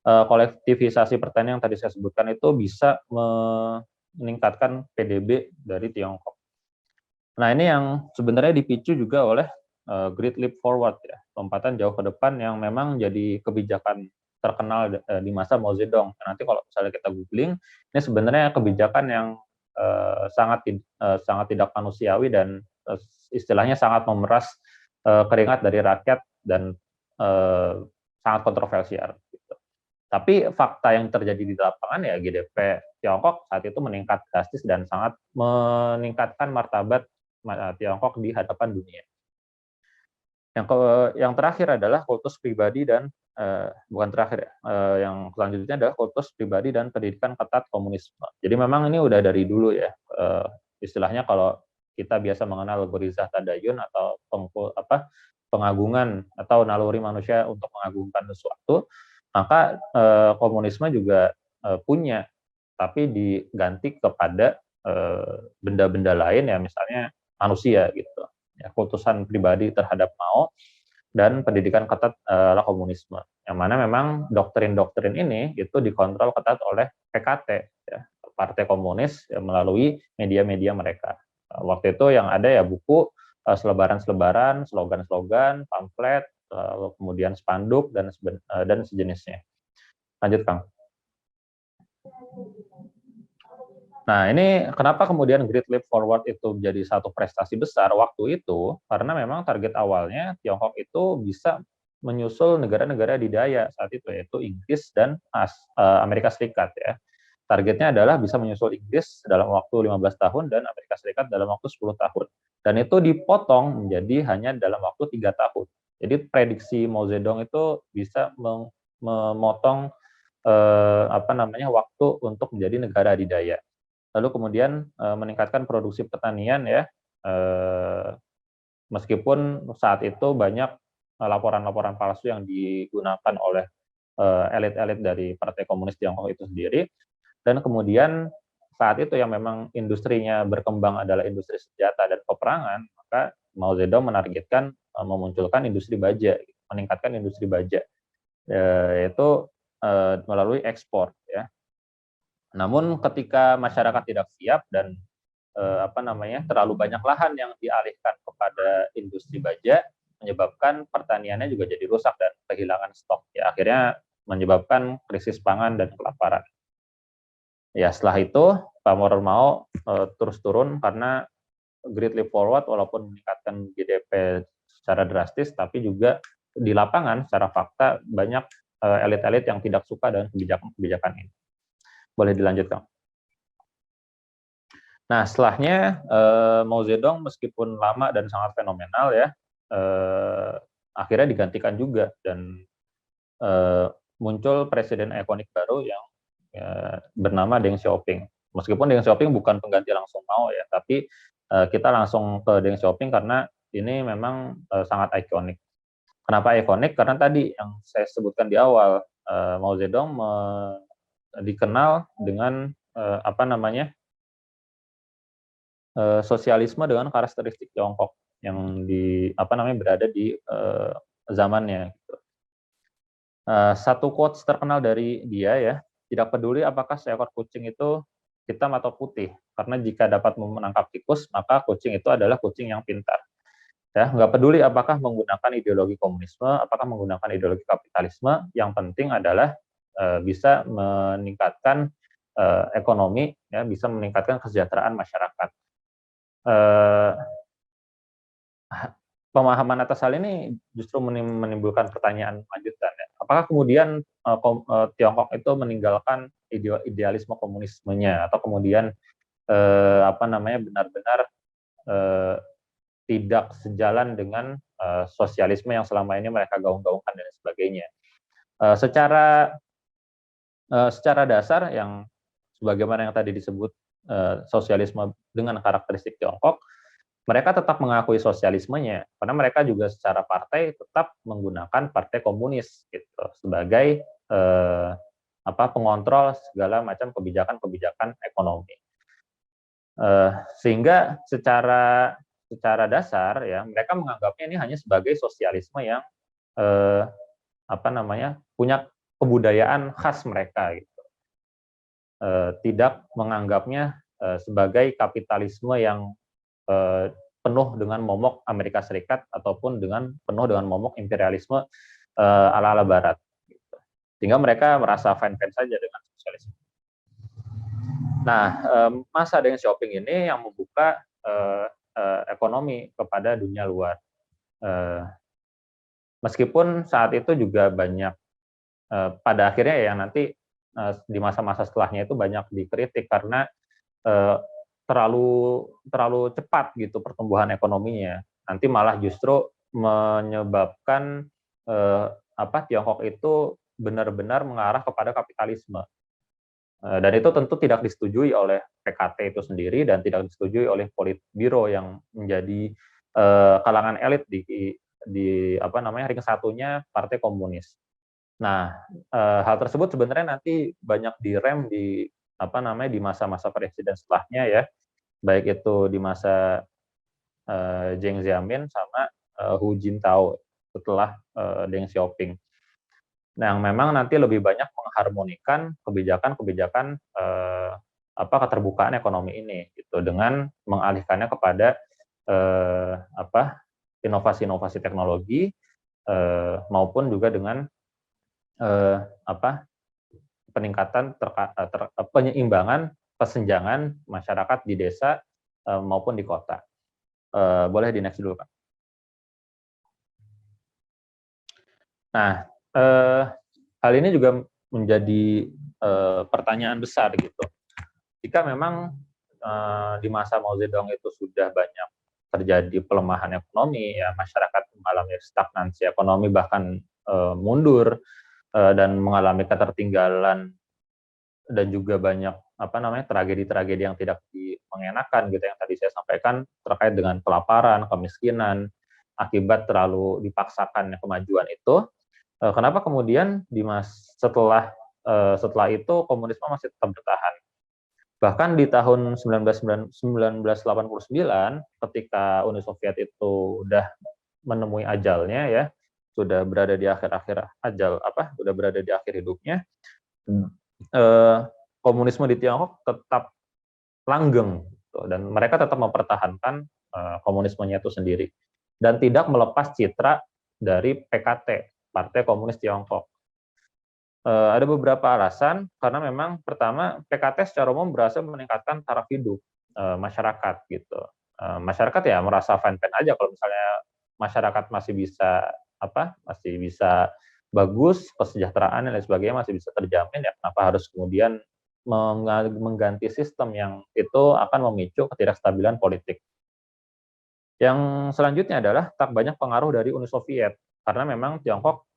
kolektivisasi pertanian yang tadi saya sebutkan itu bisa meningkatkan PDB dari Tiongkok. Nah, ini yang sebenarnya dipicu juga oleh Great Leap Forward ya, lompatan jauh ke depan yang memang jadi kebijakan terkenal di masa Mao Zedong. Nanti kalau misalnya kita googling, ini sebenarnya kebijakan yang sangat tidak manusiawi dan istilahnya sangat memeras keringat dari rakyat dan sangat kontroversial. Gitu. Tapi fakta yang terjadi di lapangan ya GDP Tiongkok saat itu meningkat drastis dan sangat meningkatkan martabat Tiongkok di hadapan dunia. Yang terakhir adalah kultus pribadi dan bukan terakhir yang selanjutnya adalah kultus pribadi dan pendidikan ketat komunisme. Jadi memang ini udah dari dulu ya, istilahnya kalau kita biasa mengenal Gorizah Tadayun atau pengagungan atau naluri manusia untuk mengagungkan sesuatu, maka komunisme juga punya, tapi diganti kepada benda-benda lain ya, misalnya manusia gitu. Ya, kultusan pribadi terhadap Mao dan pendidikan ketat ala komunisme, yang mana memang doktrin-doktrin ini itu dikontrol ketat oleh PKT, ya, Partai Komunis ya, melalui media-media mereka. Waktu itu yang ada ya buku, selebaran-selebaran, slogan-slogan, pamflet, kemudian spanduk dan sejenisnya. Lanjut, Kang. Nah, ini kenapa kemudian Great Leap Forward itu jadi satu prestasi besar waktu itu, karena memang target awalnya Tiongkok itu bisa menyusul negara-negara adidaya saat itu, yaitu Inggris dan Amerika Serikat ya. Targetnya adalah bisa menyusul Inggris dalam waktu 15 tahun dan Amerika Serikat dalam waktu 10 tahun. Dan itu dipotong menjadi hanya dalam waktu 3 tahun. Jadi prediksi Mao Zedong itu bisa memotong waktu untuk menjadi negara adidaya. Lalu kemudian meningkatkan produksi pertanian ya, meskipun saat itu banyak laporan-laporan palsu yang digunakan oleh elit-elit dari Partai Komunis Tiongkok itu sendiri, dan kemudian saat itu yang memang industrinya berkembang adalah industri senjata dan peperangan, maka Mao Zedong menargetkan memunculkan industri baja, meningkatkan industri baja, yaitu melalui ekspor ya. Namun ketika masyarakat tidak siap dan terlalu banyak lahan yang dialihkan kepada industri baja, menyebabkan pertaniannya juga jadi rusak dan kehilangan stok. Ya, akhirnya menyebabkan krisis pangan dan kelaparan. Ya, setelah itu pamor Mao terus turun karena Great Leap Forward walaupun meningkatkan GDP secara drastis, tapi juga di lapangan secara fakta banyak elit-elit yang tidak suka dengan kebijakan-kebijakan ini. Boleh dilanjutkan. Nah, setelahnya Mao Zedong meskipun lama dan sangat fenomenal ya, akhirnya digantikan juga dan muncul presiden ikonik baru yang bernama Deng Xiaoping. Meskipun Deng Xiaoping bukan pengganti langsung Mao ya, tapi kita langsung ke Deng Xiaoping karena ini memang sangat ikonik. Kenapa ikonik? Karena tadi yang saya sebutkan di awal, Mao Zedong dikenal dengan sosialisme dengan karakteristik Tiongkok yang berada di zamannya. Gitu. Satu quotes terkenal dari dia ya, tidak peduli apakah seekor kucing itu hitam atau putih, karena jika dapat menangkap tikus, maka kucing itu adalah kucing yang pintar. Ya, nggak peduli apakah menggunakan ideologi komunisme, apakah menggunakan ideologi kapitalisme, yang penting adalah bisa meningkatkan ekonomi, ya, bisa meningkatkan kesejahteraan masyarakat. Pemahaman atas hal ini justru menimbulkan pertanyaan lanjutan. Ya. Apakah kemudian Tiongkok itu meninggalkan idealisme komunismenya, atau kemudian benar-benar tidak sejalan dengan sosialisme yang selama ini mereka gaung-gaungkan dan sebagainya. Secara dasar yang sebagaimana yang tadi disebut sosialisme dengan karakteristik Tiongkok, mereka tetap mengakui sosialismenya karena mereka juga secara partai tetap menggunakan partai komunis gitu sebagai pengontrol segala macam kebijakan-kebijakan ekonomi. Sehingga secara secara dasar ya mereka menganggapnya ini hanya sebagai sosialisme yang punya kebudayaan khas mereka gitu. Tidak menganggapnya sebagai kapitalisme yang penuh dengan momok Amerika Serikat ataupun penuh dengan momok imperialisme ala-ala Barat. Gitu. Sehingga mereka merasa fine-fine saja dengan sosialisme. Nah, masa Deng Xiaoping ini yang membuka ekonomi kepada dunia luar. Meskipun saat itu juga banyak, pada akhirnya ya nanti di masa-masa setelahnya itu banyak dikritik karena terlalu cepat gitu pertumbuhan ekonominya. Nanti malah justru menyebabkan Tiongkok itu benar-benar mengarah kepada kapitalisme. Dan itu tentu tidak disetujui oleh PKT itu sendiri dan tidak disetujui oleh Politbiro yang menjadi kalangan elit di ring satunya Partai Komunis. Nah, hal tersebut sebenarnya nanti banyak direm di masa-masa presiden setelahnya ya, baik itu di masa Deng Xiaoping sama Hu Jintao setelah Deng Xiaoping. Nah, yang memang nanti lebih banyak mengharmonikan kebijakan-kebijakan keterbukaan ekonomi ini gitu dengan mengalihkannya kepada inovasi-inovasi teknologi maupun juga dengan peningkatan penyeimbangan kesenjangan masyarakat di desa maupun di kota. Boleh di next dulu, Pak. Nah, hal ini juga menjadi pertanyaan besar gitu. Jika memang di masa Mao Zedong itu sudah banyak terjadi pelemahan ekonomi, ya masyarakat mengalami stagnansi ekonomi bahkan mundur dan mengalami ketertinggalan dan juga banyak tragedi-tragedi yang tidak mengenakan gitu yang tadi saya sampaikan terkait dengan kelaparan, kemiskinan akibat terlalu dipaksakan kemajuan itu. Kenapa kemudian setelah itu komunisme masih tetap bertahan? Bahkan di tahun 1989 ketika Uni Soviet itu sudah menemui ajalnya ya, sudah berada di akhir-akhir sudah berada di akhir hidupnya, komunisme di Tiongkok tetap langgeng dan mereka tetap mempertahankan komunismenya itu sendiri dan tidak melepas citra dari PKT, Partai Komunis Tiongkok. Ada beberapa alasan, karena memang pertama PKT secara umum berhasil meningkatkan taraf hidup masyarakat gitu. Masyarakat ya merasa fine-fine aja kalau misalnya masyarakat masih bisa bagus, kesejahteraan dan lain sebagainya masih bisa terjamin, ya kenapa harus kemudian mengganti sistem yang itu akan memicu ketidakstabilan politik. Yang selanjutnya adalah tak banyak pengaruh dari Uni Soviet, karena memang Tiongkok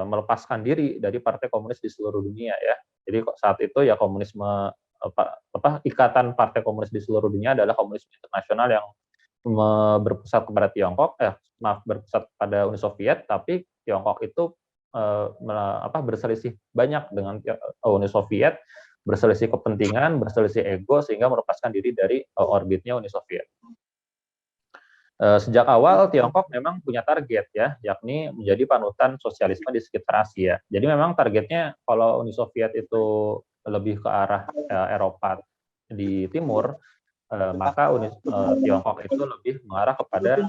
melepaskan diri dari partai komunis di seluruh dunia ya. Jadi saat itu ya komunisme ikatan partai komunis di seluruh dunia adalah komunisme internasional yang berpusat kepada berpusat pada Uni Soviet, tapi Tiongkok itu berselisih banyak dengan Uni Soviet, berselisih kepentingan, berselisih ego sehingga melepaskan diri dari orbitnya Uni Soviet. Sejak awal Tiongkok memang punya target ya, yakni menjadi panutan sosialisme di sekitar Asia. Jadi memang targetnya kalau Uni Soviet itu lebih ke arah Eropa di timur, maka Tiongkok itu lebih mengarah kepada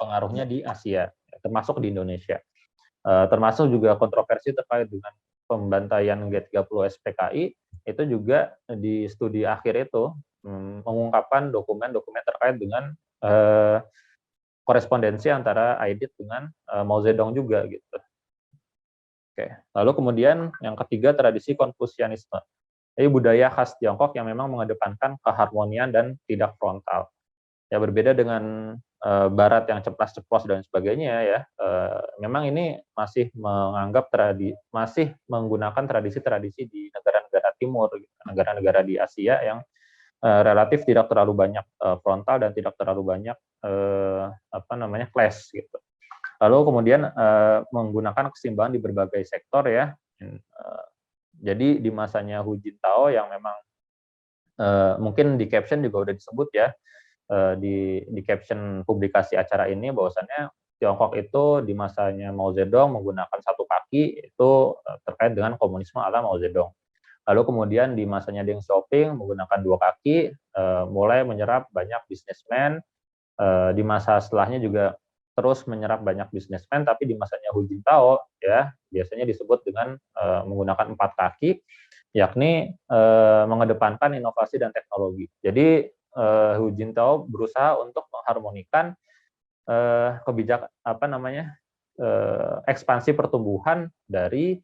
pengaruhnya di Asia, termasuk di Indonesia. Termasuk juga kontroversi terkait dengan pembantaian G30 SPKI, itu juga di studi akhir itu mengungkapkan dokumen-dokumen terkait dengan korespondensi antara Aidit dengan Mao Zedong juga gitu. Oke. Lalu kemudian yang ketiga tradisi Konfusianisme. Jadi budaya khas Tiongkok yang memang mengedepankan keharmonian dan tidak frontal. Ya berbeda dengan Barat yang ceplas-ceplos dan sebagainya ya. Memang ini masih masih menggunakan tradisi-tradisi di negara-negara timur, negara-negara di Asia yang relatif tidak terlalu banyak frontal dan tidak terlalu banyak clash gitu. Lalu kemudian menggunakan keseimbangan di berbagai sektor ya. Jadi di masanya Hu Jintao yang memang mungkin di caption juga udah disebut ya, di caption publikasi acara ini bahwasannya Tiongkok itu di masanya Mao Zedong menggunakan satu kaki itu terkait dengan komunisme ala Mao Zedong. Lalu kemudian di masanya Deng Xiaoping menggunakan dua kaki, mulai menyerap banyak bisnismen. Di masa setelahnya juga terus menyerap banyak bisnismen, tapi di masanya Hu Jintao ya biasanya disebut dengan menggunakan empat kaki, yakni mengedepankan inovasi dan teknologi. Jadi Hu Jintao berusaha untuk mengharmonikan kebijakan ekspansi pertumbuhan dari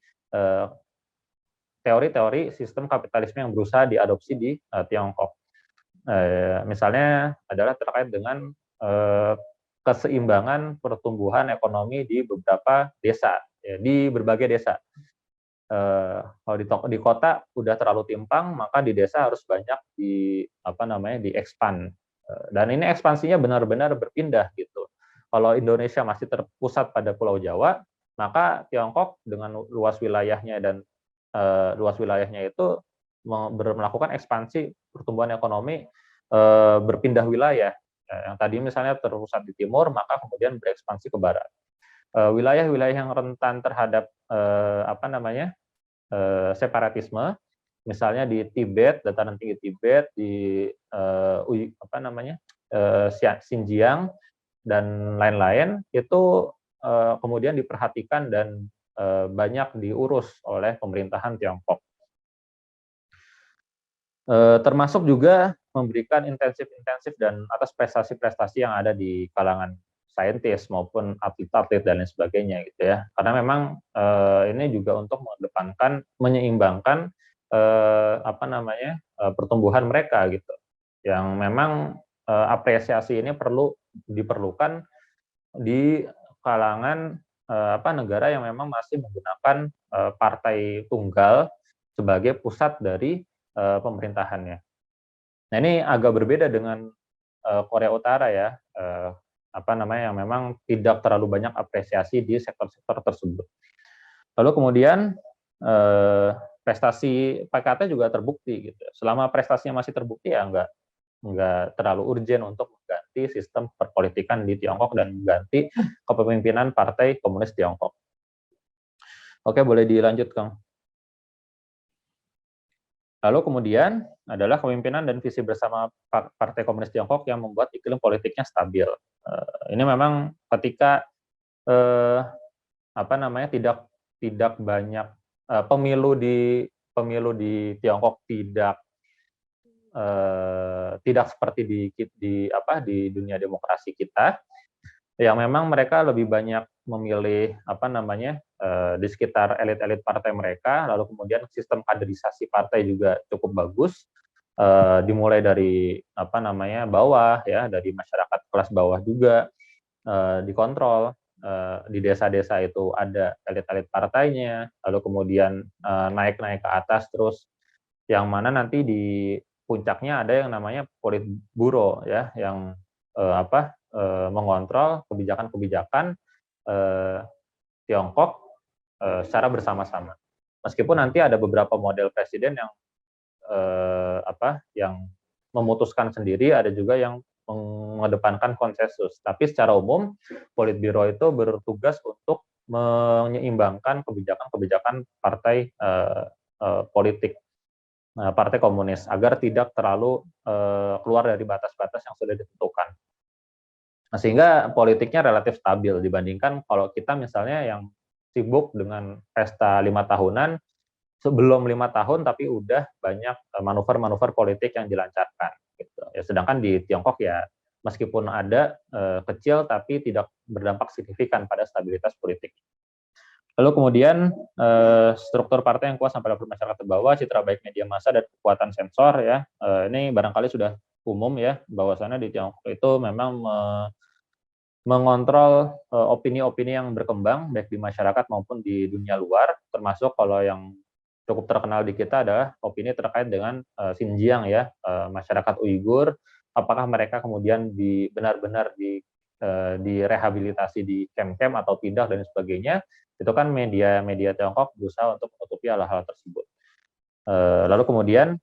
teori-teori sistem kapitalisme yang berusaha diadopsi di Tiongkok. Misalnya adalah terkait dengan keseimbangan pertumbuhan ekonomi di beberapa desa, ya, di berbagai desa. Kalau di kota udah terlalu timpang, maka di desa harus banyak di-expand. Dan ini ekspansinya benar-benar berpindah gitu. Kalau Indonesia masih terpusat pada Pulau Jawa, maka Tiongkok dengan luas wilayahnya dan luas wilayahnya itu melakukan ekspansi pertumbuhan ekonomi berpindah wilayah. Yang tadi misalnya terpusat di timur, maka kemudian berekspansi ke barat. Wilayah-wilayah yang rentan terhadap separatisme, misalnya di Tibet, dataran tinggi Tibet, di Xinjiang dan lain-lain, itu kemudian diperhatikan dan banyak diurus oleh pemerintahan Tiongkok. Termasuk juga memberikan intensif dan atas prestasi-prestasi yang ada di kalangan saintis maupun atlet-atlet dan lain sebagainya gitu ya. Karena memang ini juga untuk mengedepankan, menyeimbangkan pertumbuhan mereka gitu. Yang memang apresiasi ini diperlukan di kalangan negara yang memang masih menggunakan partai tunggal sebagai pusat dari pemerintahannya. Nah, ini agak berbeda dengan Korea Utara ya, yang memang tidak terlalu banyak apresiasi di sektor-sektor tersebut. Lalu kemudian prestasi PKT juga terbukti gitu. Selama prestasinya masih terbukti ya nggak terlalu urgen untuk mengganti sistem perpolitikan di Tiongkok dan mengganti kepemimpinan Partai Komunis Tiongkok. Oke, boleh dilanjut, Kang. Lalu kemudian adalah kepemimpinan dan visi bersama Partai Komunis Tiongkok yang membuat iklim politiknya stabil. Ini memang ketika tidak banyak pemilu di Tiongkok tidak seperti di dunia demokrasi kita, yang memang mereka lebih banyak memilih di sekitar elit-elit partai mereka, lalu kemudian sistem kaderisasi partai juga cukup bagus, dimulai dari bawah ya, dari masyarakat kelas bawah juga dikontrol. Di desa-desa itu ada elit-elit partainya, lalu kemudian naik-naik ke atas terus, yang mana nanti di puncaknya ada yang namanya politburo ya, yang mengontrol kebijakan-kebijakan Tiongkok secara bersama-sama. Meskipun nanti ada beberapa model presiden yang memutuskan sendiri, ada juga yang mengedepankan konsensus. Tapi secara umum, Politburo itu bertugas untuk menyeimbangkan kebijakan-kebijakan partai politik, partai komunis, agar tidak terlalu keluar dari batas-batas yang sudah ditentukan. Nah, sehingga politiknya relatif stabil dibandingkan kalau kita misalnya yang sibuk dengan pesta 5 tahunan, sebelum 5 tahun tapi udah banyak manuver-manuver politik yang dilancarkan. Gitu. Ya, sedangkan di Tiongkok ya meskipun ada kecil tapi tidak berdampak signifikan pada stabilitas politik. Lalu kemudian struktur partai yang kuat sampai level masyarakat terbawah, citra baik media massa dan kekuatan sensor ya, ini barangkali sudah umum ya, bahwasannya di Tiongkok itu memang mengontrol opini-opini yang berkembang baik di masyarakat maupun di dunia luar, termasuk kalau yang cukup terkenal di kita adalah opini terkait dengan Xinjiang ya, masyarakat Uighur, apakah mereka kemudian benar-benar direhabilitasi di camp-camp atau pindah dan sebagainya. Itu kan media Tiongkok berusaha untuk menutupi hal-hal tersebut. Lalu kemudian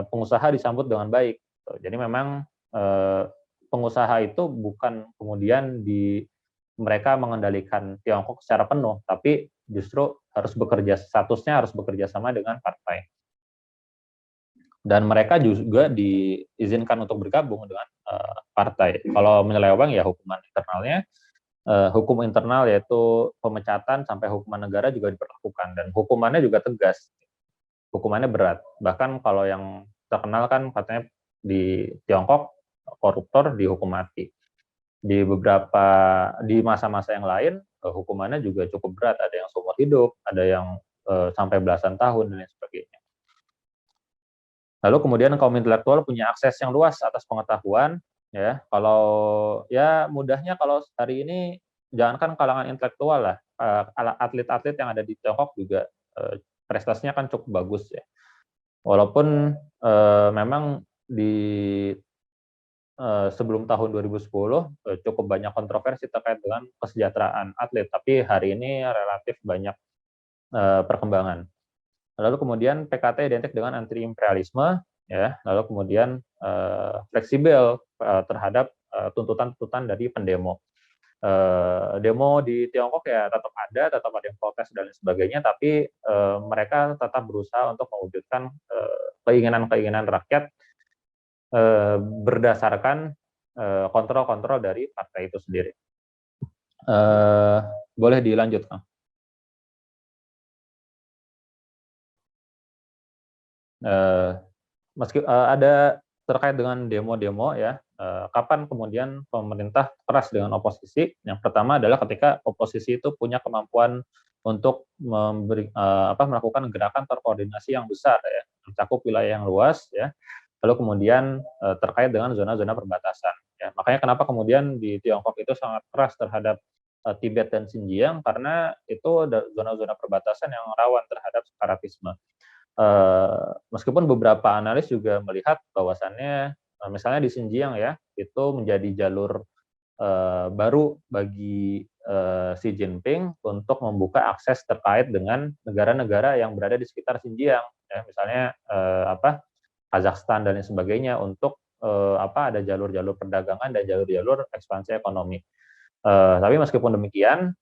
pengusaha disambut dengan baik. Jadi memang pengusaha itu bukan kemudian mereka mengendalikan Tiongkok secara penuh, tapi justru statusnya harus bekerja sama dengan partai. Dan mereka juga diizinkan untuk bergabung dengan partai. Kalau menyeleweng ya hukuman internalnya, hukum internal yaitu pemecatan sampai hukuman negara juga diberlakukan, dan hukumannya juga tegas, hukumannya berat. Bahkan kalau yang terkenal kan katanya di Tiongkok koruptor dihukum mati. Di masa-masa yang lain hukumannya juga cukup berat, ada yang seumur hidup, ada yang sampai belasan tahun dan lain sebagainya. Lalu kemudian kaum intelektual punya akses yang luas atas pengetahuan, ya. Kalau ya mudahnya kalau hari ini jangankan kalangan intelektual lah, atlet-atlet yang ada di Tiongkok juga prestasinya kan cukup bagus ya. Walaupun memang di sebelum tahun 2010 cukup banyak kontroversi terkait dengan kesejahteraan atlet, tapi hari ini relatif banyak perkembangan. Lalu kemudian PKT identik dengan anti-imperialisme, ya. Lalu kemudian fleksibel terhadap tuntutan-tuntutan dari pendemo. Demo di Tiongkok ya tetap ada yang protes dan lain sebagainya, tapi mereka tetap berusaha untuk mewujudkan keinginan-keinginan rakyat berdasarkan kontrol-kontrol dari partai itu sendiri. Boleh dilanjut, Kang? Ada terkait dengan demo-demo ya, kapan kemudian pemerintah keras dengan oposisi? Yang pertama adalah ketika oposisi itu punya kemampuan untuk melakukan gerakan terkoordinasi yang besar ya, mencakup wilayah yang luas ya. Lalu kemudian terkait dengan zona-zona perbatasan ya. Makanya kenapa kemudian di Tiongkok itu sangat keras terhadap Tibet dan Xinjiang, karena itu zona-zona perbatasan yang rawan terhadap separatisme. Meskipun beberapa analis juga melihat bahwasannya misalnya di Xinjiang ya, itu menjadi jalur baru bagi Xi Jinping untuk membuka akses terkait dengan negara-negara yang berada di sekitar Xinjiang ya, misalnya Kazakhstan dan lain sebagainya, untuk ada jalur-jalur perdagangan dan jalur-jalur ekspansi ekonomi. Tapi meskipun demikian,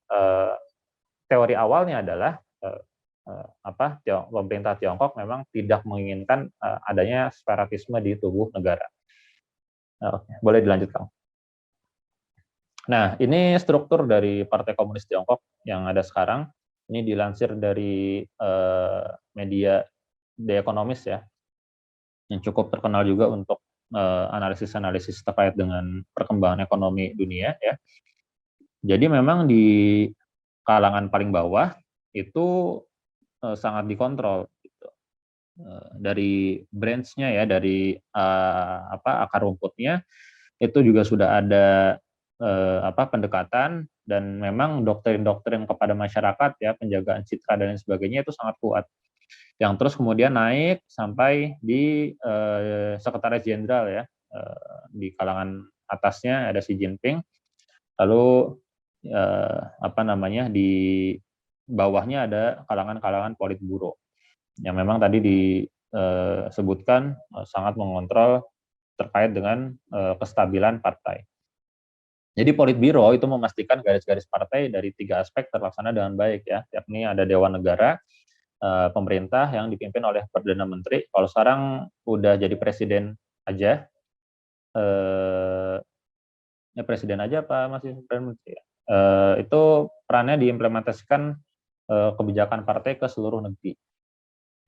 teori awalnya adalah pemerintah Tiongkok memang tidak menginginkan adanya separatisme di tubuh negara. Boleh dilanjutkan. Nah, ini struktur dari Partai Komunis Tiongkok yang ada sekarang. Ini dilansir dari media The Economist ya, yang cukup terkenal juga untuk analisis-analisis terkait dengan perkembangan ekonomi dunia ya. Jadi memang di kalangan paling bawah itu sangat dikontrol gitu. Dari branch-nya ya, dari akar rumputnya itu juga sudah ada pendekatan, dan memang doktrin-doktrin kepada masyarakat ya, penjagaan citra dan lain sebagainya itu sangat kuat, yang terus kemudian naik sampai di sekretaris jenderal ya, di kalangan atasnya ada Xi Jinping, lalu di bawahnya ada kalangan-kalangan politburo yang memang tadi disebutkan sangat mengontrol terkait dengan kestabilan partai. Jadi politburo itu memastikan garis-garis partai dari 3 aspek terlaksana dengan baik ya, yakni ada Dewan Negara, pemerintah yang dipimpin oleh Perdana Menteri. Kalau sekarang udah jadi presiden aja, presiden aja apa masih Perdana Menteri ya? Itu perannya diimplementasikan kebijakan partai ke seluruh negeri.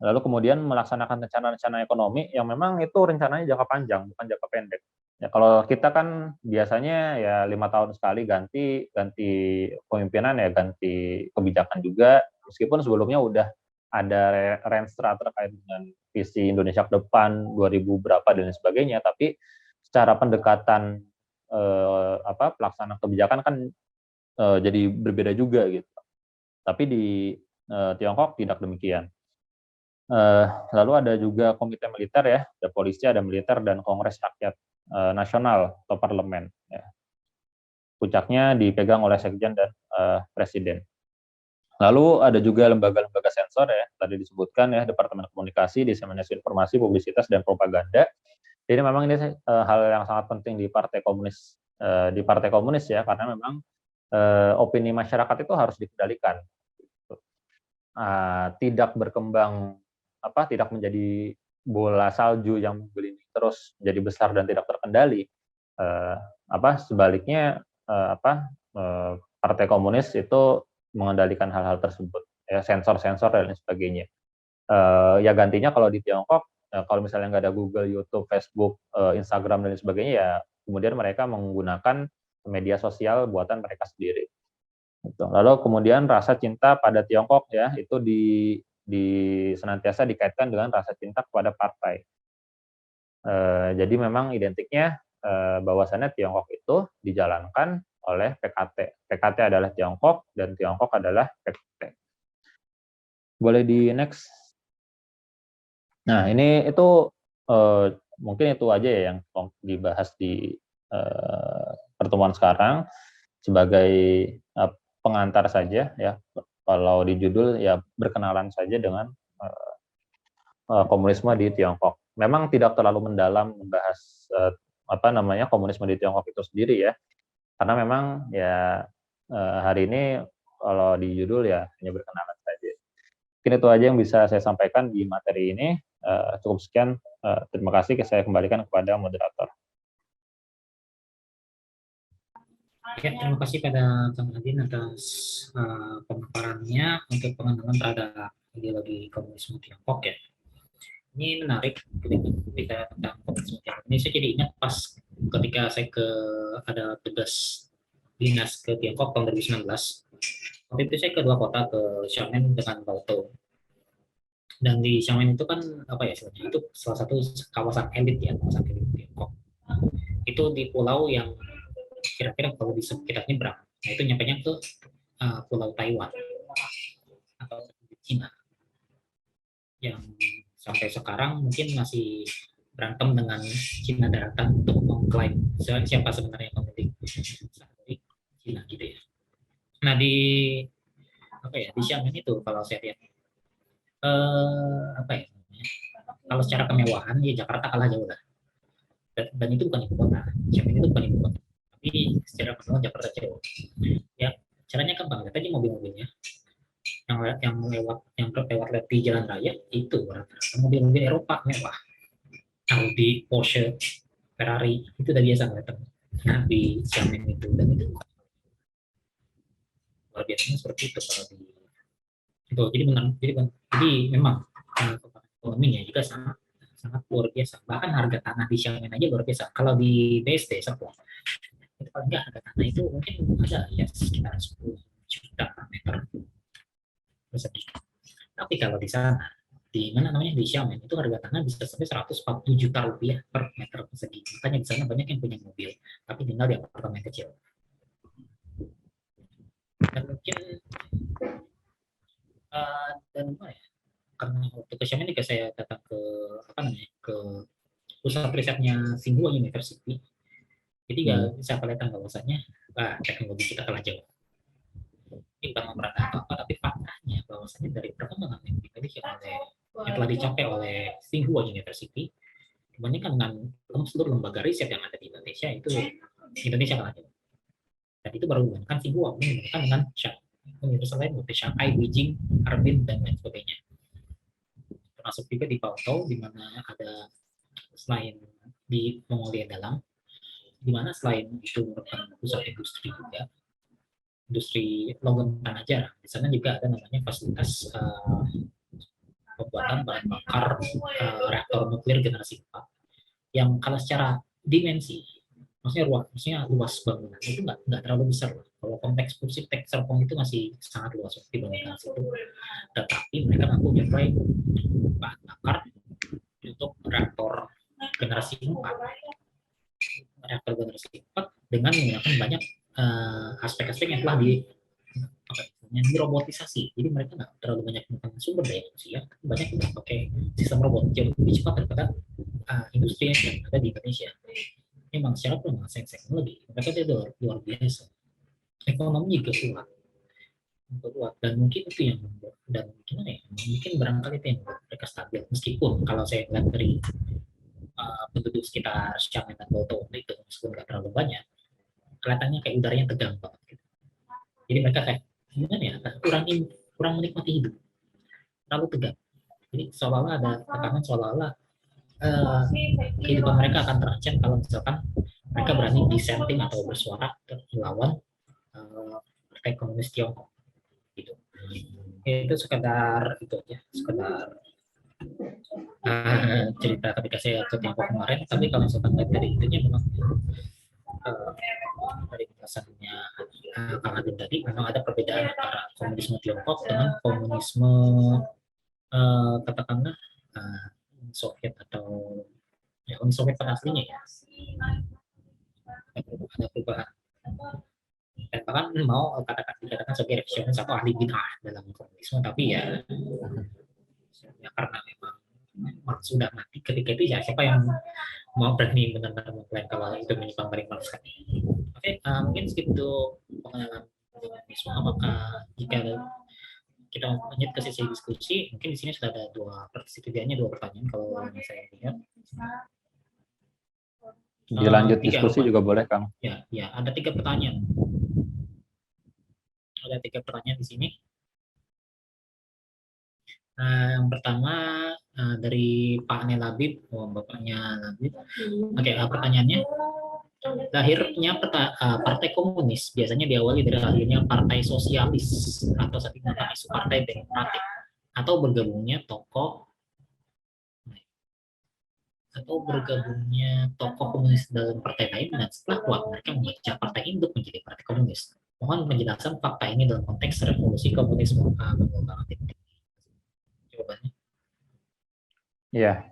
Lalu kemudian melaksanakan rencana-rencana ekonomi yang memang itu rencananya jangka panjang, bukan jangka pendek. Ya, kalau kita kan biasanya ya 5 tahun sekali ganti pemimpinan ya, ganti kebijakan juga, meskipun sebelumnya udah ada renstra terkait dengan visi Indonesia ke depan 2000 berapa dan lain sebagainya, tapi secara pendekatan pelaksanaan kebijakan kan jadi berbeda juga gitu. Tapi di Tiongkok tidak demikian. Lalu ada juga komite militer ya, ada polisi, ada militer, dan kongres rakyat nasional atau parlemen. Ya. Puncaknya dipegang oleh sekjen dan presiden. Lalu ada juga lembaga-lembaga sensor ya, tadi disebutkan ya, Departemen Komunikasi, Diseminasi Informasi, Publisitas, dan Propaganda, Jadi memang ini hal yang sangat penting di Partai Komunis, ya, karena memang opini masyarakat itu harus dikendalikan. Tidak berkembang, tidak menjadi bola salju yang menggelinding terus jadi besar dan tidak terkendali. Sebaliknya Partai Komunis itu mengendalikan hal-hal tersebut, ya, sensor-sensor dan lain sebagainya. Ya gantinya kalau di Tiongkok, kalau misalnya nggak ada Google, YouTube, Facebook, Instagram dan lain sebagainya, ya kemudian mereka menggunakan media sosial buatan mereka sendiri. Gitu. Lalu kemudian rasa cinta pada Tiongkok, ya, itu senantiasa dikaitkan dengan rasa cinta kepada partai. Jadi memang identiknya bahwasannya Tiongkok itu dijalankan oleh PKT. PKT adalah Tiongkok dan Tiongkok adalah PKT. Boleh di next. Nah, ini itu mungkin itu aja ya yang dibahas di pertemuan sekarang sebagai pengantar saja, ya. Kalau di judul ya berkenalan saja dengan komunisme di Tiongkok. Memang tidak terlalu mendalam membahas komunisme di Tiongkok itu sendiri, ya. Karena memang ya hari ini kalau di judul ya hanya berkenalan saja. Mungkin itu aja yang bisa saya sampaikan di materi ini. Cukup sekian. Terima kasih. Saya kembalikan kepada moderator. Ya, terima kasih pada Kang Adin atas pemaparannya untuk pengenalan terhadap ideologi komunisme Tiongkok, ya. Ini menarik ketika tentang komunisme Tiongkok. Ini saya jadi ingat pas ketika saya ada tugas dinas ke Tiongkok tahun 2019. Waktu itu saya ke dua kota, ke Xiamen dengan Baotou. Dan di Xiamen itu kan sebenarnya itu salah satu kawasan elit, ya, kawasan elit Tiongkok. Itu di pulau yang kira-kira kalau di sekitar nyebrang, nah itu nyampainya ke pulau Taiwan atau Cina, yang sampai sekarang mungkin masih berantem dengan Cina daratan untuk mengklaim siapa sebenarnya pemilik dari Cina, gitu ya. Nah di di Xiamen itu kalau saya lihat kalau secara kemewahan ya Jakarta kalah jauh lah, dan itu bukan ibu kota. Xiamen itu bukan ibu kota, tapi secara kemewahan Jakarta jauh. Ya caranya gampang, lihat aja mobil-mobilnya yang lewat di jalan raya itu mobil-mobil Eropa mewah, Audi, Porsche, Ferrari, itu udah biasa ngeliat di Xiamen itu. Dan itu luar biasanya seperti itu kalau di itu. Jadi memang ekonominya juga sangat luar biasa. Bahkan harga tanah di Xiamen aja luar biasa. Kalau di BSD Serpong itu paling nggak harga tanah itu mungkin ada ya sekitar 10 juta per meter persegi. Tapi kalau di sana, di mana namanya di Xiamen itu harga tanah bisa sampai 140 juta rupiah per meter persegi. Makanya di sana banyak yang punya mobil, tapi tinggal di apartemen kecil. Dan mungkin karena waktu ke Xiamen juga saya datang ke ke pusat risetnya Tsinghua University. Jadi nggak bisa kelihatan bahwasanya teknologi kita kalah jauh. Ini bukan memperhatikan apa, tapi faktanya bahwasanya dari perkembangan yang telah dicapai oleh Tsinghua University, dibandingkan dengan seluruh lembaga riset yang ada di Indonesia, itu Indonesia kalah jauh. Dan itu baru dibandingkan Tsinghua, dibandingkan dengan universitas lain seperti Shanghai, Beijing, Harbin, dan lain sebagainya. Termasuk juga di Baotou, di mana ada selain di Mongolia Dalam, di mana selain itu merupakan pusat industri juga, industri logam tanah jarang. Di sana juga ada namanya fasilitas pembuatan bahan bakar reaktor nuklir generasi 4 yang kalau secara dimensi, maksudnya luas bangunan itu nggak terlalu besar. Kalau konteks fungsi Serpong itu masih sangat luas dibandingkan situ. Tetapi mereka mampu mencapai bahan bakar untuk reaktor generasi 4 dengan menggunakan banyak aspek-aspek yang telah dirobotisasi. Jadi mereka nggak terlalu banyak menggunakan sumber daya manusia, banyak yang pakai sistem robot jauh lebih cepat daripada industri yang ada di Indonesia. Memang secara pengembangan teknologi mereka itu luar biasa. Ekonomi juga kuat, dan mungkin itu yang membuat, dan gimana ya, mungkin barangkali itu yang membuat mereka stabil. Meskipun kalau saya lihat dari penduduk sekitar Xiamen dan Boto itu meskipun nggak terlalu banyak, kelihatannya kayak udaranya tegang banget gitu. Jadi mereka kayak gimana ya, kurang menikmati hidup, terlalu tegang. Jadi seolah-olah ada tekanan, seolah-olah kehidupan mereka akan terancam kalau misalkan mereka berani dissenting atau bersuara melawan Partai Komunis Tiongkok gitu. Itu sekedar itu aja, sekedar cerita ketika saya ke Tiongkok kemarin. Tapi kalau misalkan dari itunya memang uh, dari penjelasannya Kang Adin tadi, memang ada perbedaan antara komunisme Tiongkok dengan komunisme katakanlah uh, Soviet atau ya Uni Soviet pada aslinya ya. Ada perubahan. Dan bahkan mau dikatakan sebagai revisionis atau ahli bid'ah dalam komunisme, tapi ya, ya karena memang Marx sudah mati ketika itu, ya siapa yang mau berani benar-benar mengklaim kalau itu menyimpang dari Marx kan. Oke, mungkin segitu pengenalan komunisme. Apakah jika kita lanjut ke sesi diskusi, mungkin di sini sudah ada setidaknya dua pertanyaan kalau saya lihat. Dilanjut diskusi juga boleh, Kang. Ya, ya, ada 3 pertanyaan. Ada 3 pertanyaan di sini. Yang pertama dari Pak Nelabib, bapaknya Labib. Oke, pertanyaannya, lahirnya Partai Komunis biasanya diawali dari lahirnya Partai Sosialis atau saat digunakan isu Partai Demokratik, atau bergabungnya tokoh komunis dalam partai lain, dan setelah kuat mereka memecah partai induk menjadi partai komunis. Mohon penjelasan fakta ini dalam konteks revolusi komunisme. Jawabannya. Iya.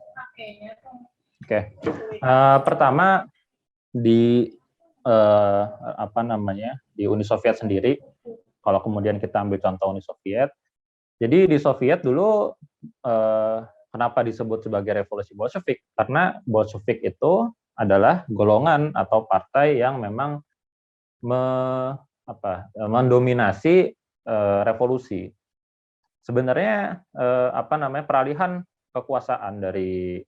Oke. Pertama di di Uni Soviet sendiri, kalau kemudian kita ambil contoh Uni Soviet, jadi di Soviet dulu kenapa disebut sebagai revolusi Bolshevik? Karena Bolshevik itu adalah golongan atau partai yang memang mendominasi revolusi. Sebenarnya peralihan kekuasaan dari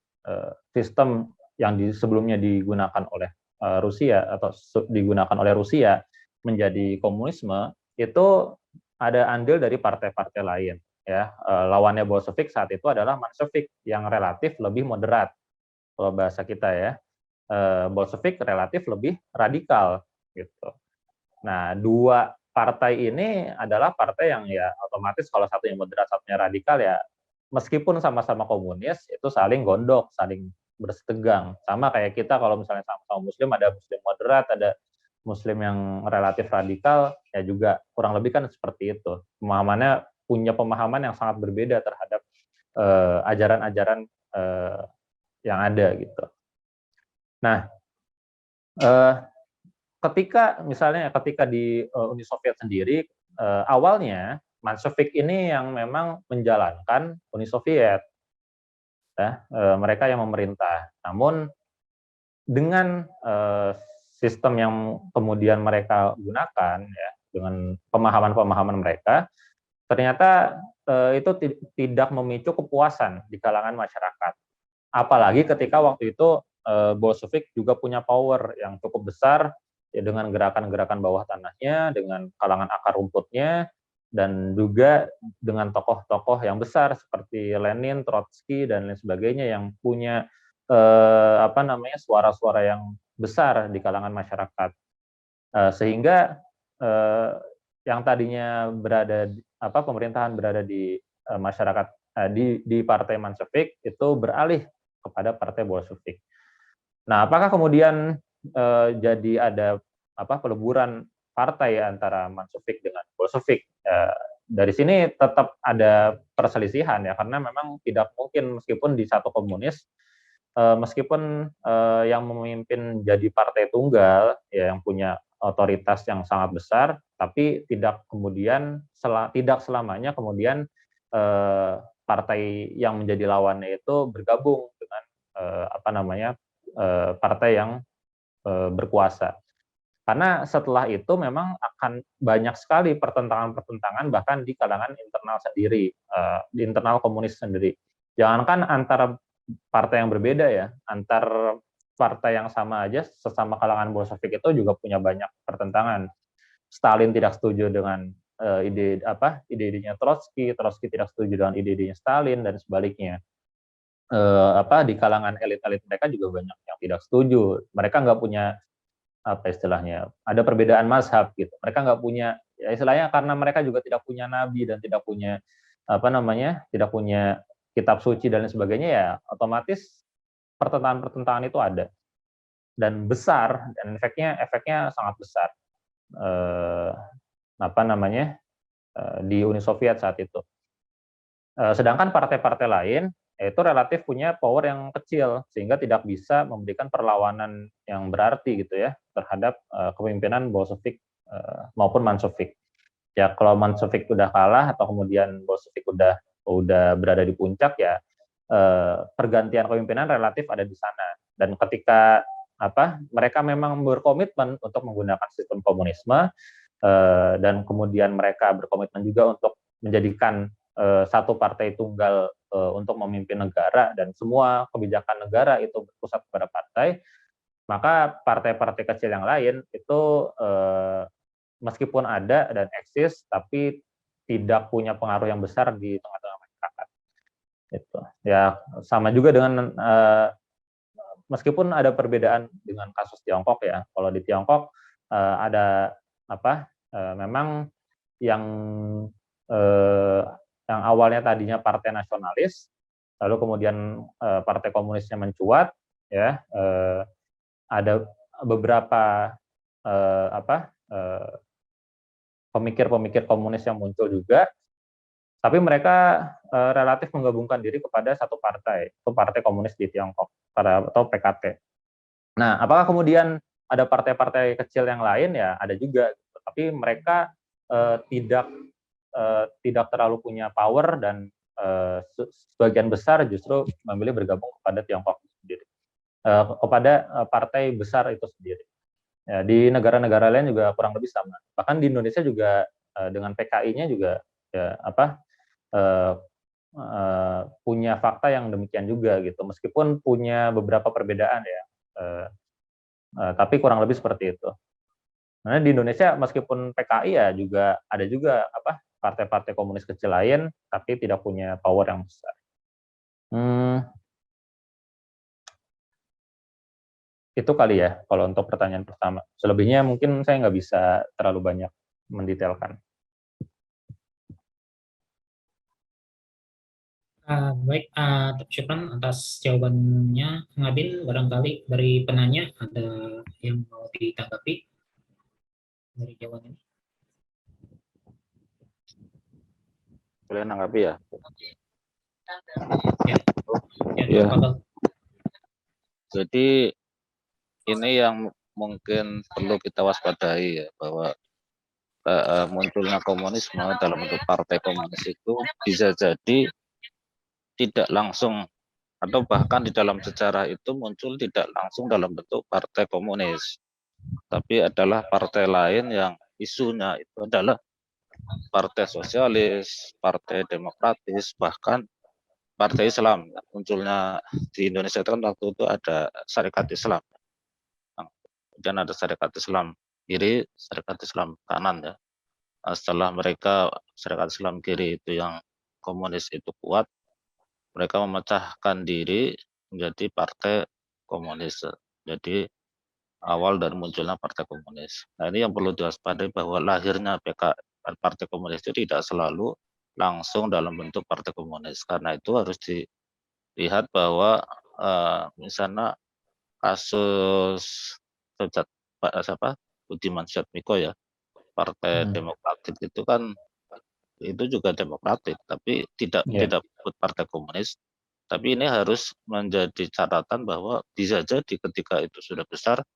sistem yang sebelumnya digunakan oleh Rusia atau digunakan oleh Rusia menjadi komunisme itu ada andil dari partai-partai lain. Ya, lawannya Bolshevik saat itu adalah Menshevik yang relatif lebih moderat, kalau bahasa kita ya. Bolshevik relatif lebih radikal gitu. Nah, dua partai ini adalah partai yang ya otomatis kalau satunya moderat, satunya radikal, ya meskipun sama-sama komunis itu saling gondok, saling bersetegang. Sama kayak kita kalau misalnya sama-sama Muslim, ada Muslim moderat, ada Muslim yang relatif radikal, ya juga kurang lebih kan seperti itu. Pemahamannya punya pemahaman yang sangat berbeda terhadap ajaran-ajaran yang ada gitu. Nah, ketika di Uni Soviet sendiri, awalnya Menshevik ini yang memang menjalankan Uni Soviet, ya, mereka yang memerintah. Namun dengan sistem yang kemudian mereka gunakan, ya, dengan pemahaman-pemahaman mereka, ternyata itu tidak memicu kepuasan di kalangan masyarakat. Apalagi ketika waktu itu Bolshevik juga punya power yang cukup besar, ya, dengan gerakan-gerakan bawah tanahnya, dengan kalangan akar rumputnya, dan juga dengan tokoh-tokoh yang besar seperti Lenin, Trotsky, dan lain sebagainya yang punya suara-suara yang besar di kalangan masyarakat. Sehingga yang tadinya pemerintahan berada di masyarakat di partai Menshevik itu beralih kepada partai Bolshevik. Nah, apakah kemudian jadi ada peleburan partai antara Menshevik dengan Bolshevik? Dari sini tetap ada perselisihan, ya, karena memang tidak mungkin meskipun di satu komunis, meskipun yang memimpin jadi partai tunggal, ya, yang punya otoritas yang sangat besar, tapi tidak selamanya kemudian partai yang menjadi lawannya itu bergabung dengan partai yang berkuasa. Karena setelah itu memang akan banyak sekali pertentangan-pertentangan bahkan di kalangan internal sendiri, di internal komunis sendiri. Jangankan antara partai yang berbeda ya, antar partai yang sama aja, sesama kalangan Bolshevik itu juga punya banyak pertentangan. Stalin tidak setuju dengan ide-idenya Trotsky, Trotsky tidak setuju dengan ide-idenya Stalin dan sebaliknya. Di kalangan elit-elit mereka juga banyak yang tidak setuju. Mereka nggak punya apa istilahnya, ada perbedaan mazhab gitu. Mereka nggak punya, ya istilahnya karena mereka juga tidak punya nabi dan tidak punya tidak punya kitab suci dan lain sebagainya, ya otomatis pertentangan-pertentangan itu ada dan besar, dan efeknya sangat besar. Eh, di Uni Soviet saat itu. Sedangkan partai-partai lain itu relatif punya power yang kecil sehingga tidak bisa memberikan perlawanan yang berarti gitu ya terhadap kepemimpinan Bolshevik maupun Menshevik. Ya kalau Menshevik udah kalah atau kemudian Bolshevik udah berada di puncak, ya pergantian kepemimpinan relatif ada di sana. Dan ketika mereka memang berkomitmen untuk menggunakan sistem komunisme, dan kemudian mereka berkomitmen juga untuk menjadikan satu partai tunggal untuk memimpin negara dan semua kebijakan negara itu berpusat pada partai, maka partai-partai kecil yang lain itu meskipun ada dan eksis tapi tidak punya pengaruh yang besar di tengah-tengah masyarakat. Itu ya sama juga dengan meskipun ada perbedaan dengan kasus Tiongkok ya. Kalau di Tiongkok ada memang yang awalnya tadinya partai nasionalis, lalu kemudian partai komunisnya mencuat, ya ada beberapa pemikir-pemikir komunis yang muncul juga, tapi mereka relatif menggabungkan diri kepada satu partai, itu Partai Komunis di Tiongkok atau PKT. Nah, apakah kemudian ada partai-partai kecil yang lain? Ya ada juga, tapi mereka tidak terlalu punya power dan sebagian besar justru memilih bergabung kepada Tiongkok sendiri, kepada partai besar itu sendiri. Ya, di negara-negara lain juga kurang lebih sama. Bahkan di Indonesia juga dengan PKI-nya juga ya punya fakta yang demikian juga gitu. Meskipun punya beberapa perbedaan ya, tapi kurang lebih seperti itu. Nah, di Indonesia meskipun PKI ya juga ada juga partai-partai komunis kecil lain, tapi tidak punya power yang besar. Itu kali ya kalau untuk pertanyaan pertama. Selebihnya mungkin saya nggak bisa terlalu banyak mendetailkan. Baik, syukran atas jawabannya, Ngabil. Barangkali dari penanya ada yang mau ditanggapi dari jawaban ini. Boleh nanggapi ya? Ya. Jadi ini yang mungkin perlu kita waspadai ya, bahwa munculnya komunisme dalam bentuk partai komunis itu bisa jadi tidak langsung atau bahkan di dalam sejarah itu muncul tidak langsung dalam bentuk partai komunis, tapi adalah partai lain yang isunya itu adalah partai sosialis, partai demokratis, bahkan partai Islam. Munculnya di Indonesia itu kan waktu itu ada Syarikat Islam, kemudian ada Syarikat Islam kiri, Syarikat Islam kanan ya. Setelah mereka Syarikat Islam kiri itu yang komunis itu kuat, mereka memecahkan diri menjadi partai komunis. Jadi awal dari munculnya partai komunis. Nah ini yang perlu diwaspadai, bahwa lahirnya partai komunis itu tidak selalu langsung dalam bentuk partai komunis. Karena itu harus dilihat bahwa misalnya kasus Budiman Sujatmiko ya, Partai Demokratik itu kan itu juga demokratik, tapi tidak disebut partai komunis. Tapi ini harus menjadi catatan bahwa bisa jadi ketika itu sudah besar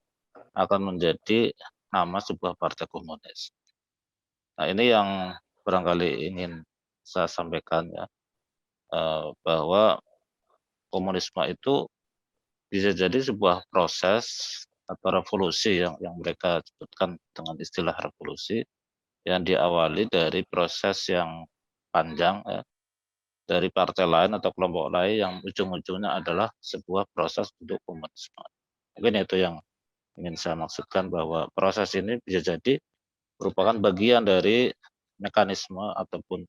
akan menjadi nama sebuah partai komunis. Nah ini yang barangkali ingin saya sampaikan ya, bahwa komunisme itu bisa jadi sebuah proses atau revolusi yang mereka sebutkan dengan istilah revolusi, yang diawali dari proses yang panjang ya, dari partai lain atau kelompok lain yang ujung-ujungnya adalah sebuah proses untuk komunisme. Mungkin itu yang ingin saya maksudkan, bahwa proses ini bisa jadi merupakan bagian dari mekanisme ataupun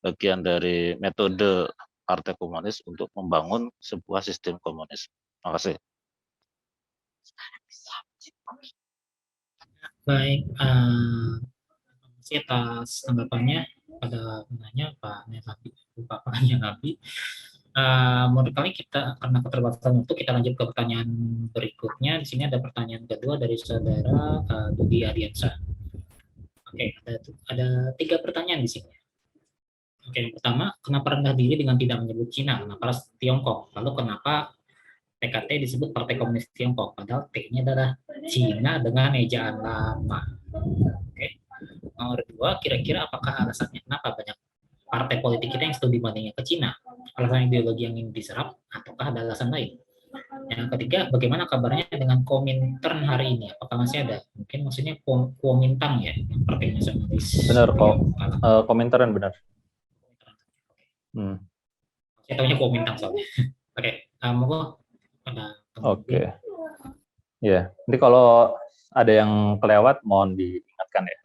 bagian dari metode Partai Komunis untuk membangun sebuah sistem komunis. Terima kasih. Baik, terima kasih atas tanggapannya pada penanya Pak Nenabi, Pak Nabi. Menurut kami kita karena keterbatasan waktu, kita lanjut ke pertanyaan berikutnya. Di sini ada pertanyaan kedua dari saudara Budi Adiansa. Oke, ada 3 pertanyaan di sini. Oke, yang pertama, kenapa rendah diri dengan tidak menyebut Cina? Kenapa Tiongkok? Lalu kenapa PKT disebut Partai Komunis Tiongkok? Padahal T-nya adalah Cina dengan ejaan lama. Oke. Nomor 2, kira-kira apakah alasannya kenapa banyak partai politik kita yang studi bandingnya ke Cina? Alasan ideologi yang ingin diserap, ataukah ada alasan lain? Yang ketiga, bagaimana kabarnya dengan Komintern hari ini? Apakah masih ada? Mungkin maksudnya Kuomintang ya, yang Partai Nasionalis. Benar kok, Komintern benar. Saya tahunya Kuomintang soalnya. Oke, monggo. Oke. Ya, nanti kalau ada yang kelewat mohon diingatkan ya.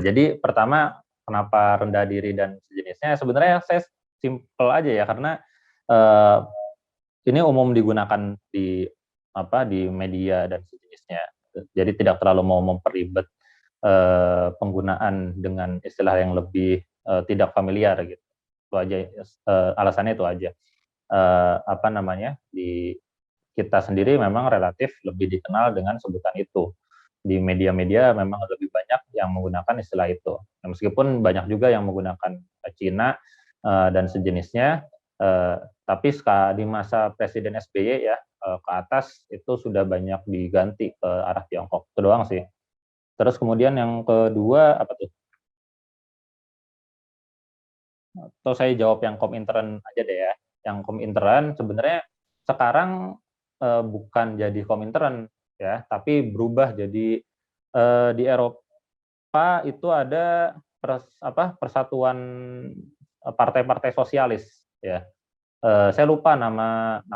Jadi pertama, kenapa rendah diri dan sejenisnya? Sebenarnya saya simple aja ya, karena ini umum digunakan di media dan sejenisnya. Jadi tidak terlalu mau memperibet penggunaan dengan istilah yang lebih tidak familiar gitu. Itu aja, alasannya itu aja. Di kita sendiri memang relatif lebih dikenal dengan sebutan itu. Di media-media memang lebih banyak yang menggunakan istilah itu. Nah, meskipun banyak juga yang menggunakan Cina dan sejenisnya, tapi di masa Presiden SBY ya ke atas itu sudah banyak diganti ke arah Tiongkok. Itu doang sih. Terus kemudian yang kedua apa tuh? Atau saya jawab yang Komintern aja deh ya. Yang Komintern sebenarnya sekarang bukan jadi Komintern ya, tapi berubah jadi di Eropa itu ada persatuan partai-partai sosialis ya. Saya lupa nama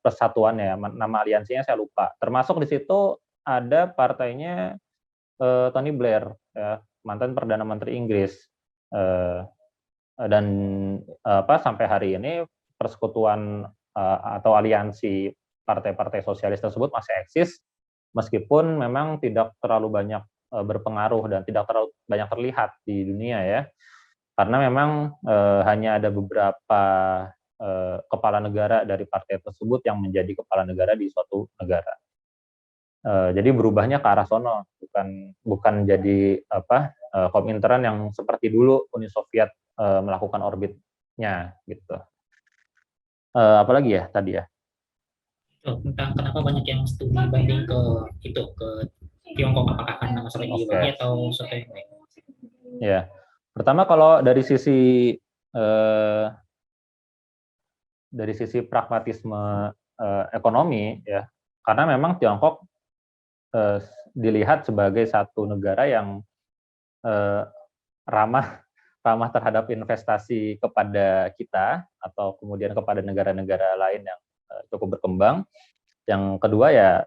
persatuannya, nama aliansinya saya lupa. Termasuk di situ ada partainya Tony Blair ya, mantan Perdana Menteri Inggris. Dan sampai hari ini persekutuan atau aliansi partai-partai sosialis tersebut masih eksis, meskipun memang tidak terlalu banyak berpengaruh dan tidak terlalu banyak terlihat di dunia ya, karena memang hanya ada beberapa kepala negara dari partai tersebut yang menjadi kepala negara di suatu negara. Jadi berubahnya ke arah sono, bukan jadi Komintern yang seperti dulu Uni Soviet melakukan orbitnya gitu. Apalagi ya tadi ya? Tentang kenapa banyak yang studi banding ke Tiongkok, apakah karena masalah ideologi atau sesuatu yang lain? Ya, pertama kalau dari sisi pragmatisme ekonomi ya, karena memang Tiongkok dilihat sebagai satu negara yang ramah terhadap investasi kepada kita atau kemudian kepada negara-negara lain yang cukup berkembang. Yang kedua ya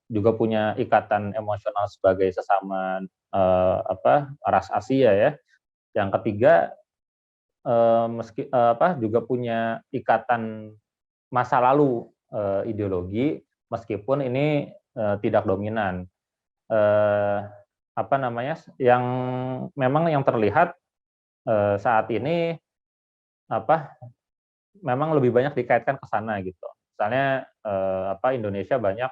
juga punya ikatan emosional sebagai sesama ras Asia ya. Yang ketiga juga punya ikatan masa lalu ideologi, meskipun ini tidak dominan. Yang memang yang terlihat saat ini memang lebih banyak dikaitkan ke sana gitu. Misalnya Indonesia banyak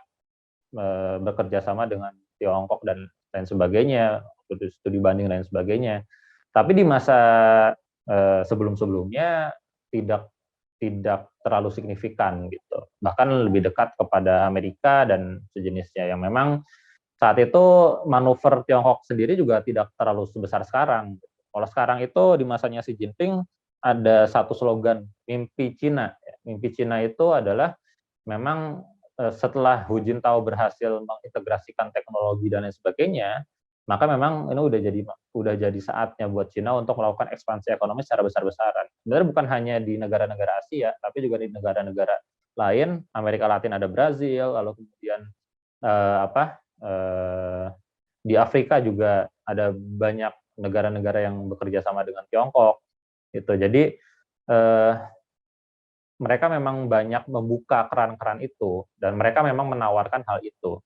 bekerja sama dengan Tiongkok dan lain sebagainya, studi banding dan lain sebagainya. Tapi di masa sebelum-sebelumnya tidak terlalu signifikan gitu. Bahkan lebih dekat kepada Amerika dan sejenisnya, yang memang saat itu manuver Tiongkok sendiri juga tidak terlalu sebesar sekarang. Kalau sekarang itu di masanya Xi Jinping ada satu slogan, mimpi Cina. Mimpi Cina itu adalah memang setelah Hu Jintao berhasil mengintegrasikan teknologi dan lain sebagainya, maka memang ini udah jadi saatnya buat Cina untuk melakukan ekspansi ekonomi secara besar-besaran. Sebenarnya bukan hanya di negara-negara Asia, tapi juga di negara-negara lain, Amerika Latin ada Brazil, lalu kemudian di Afrika juga ada banyak negara-negara yang bekerja sama dengan Tiongkok. Gitu. Jadi mereka memang banyak membuka keran-keran itu dan mereka memang menawarkan hal itu.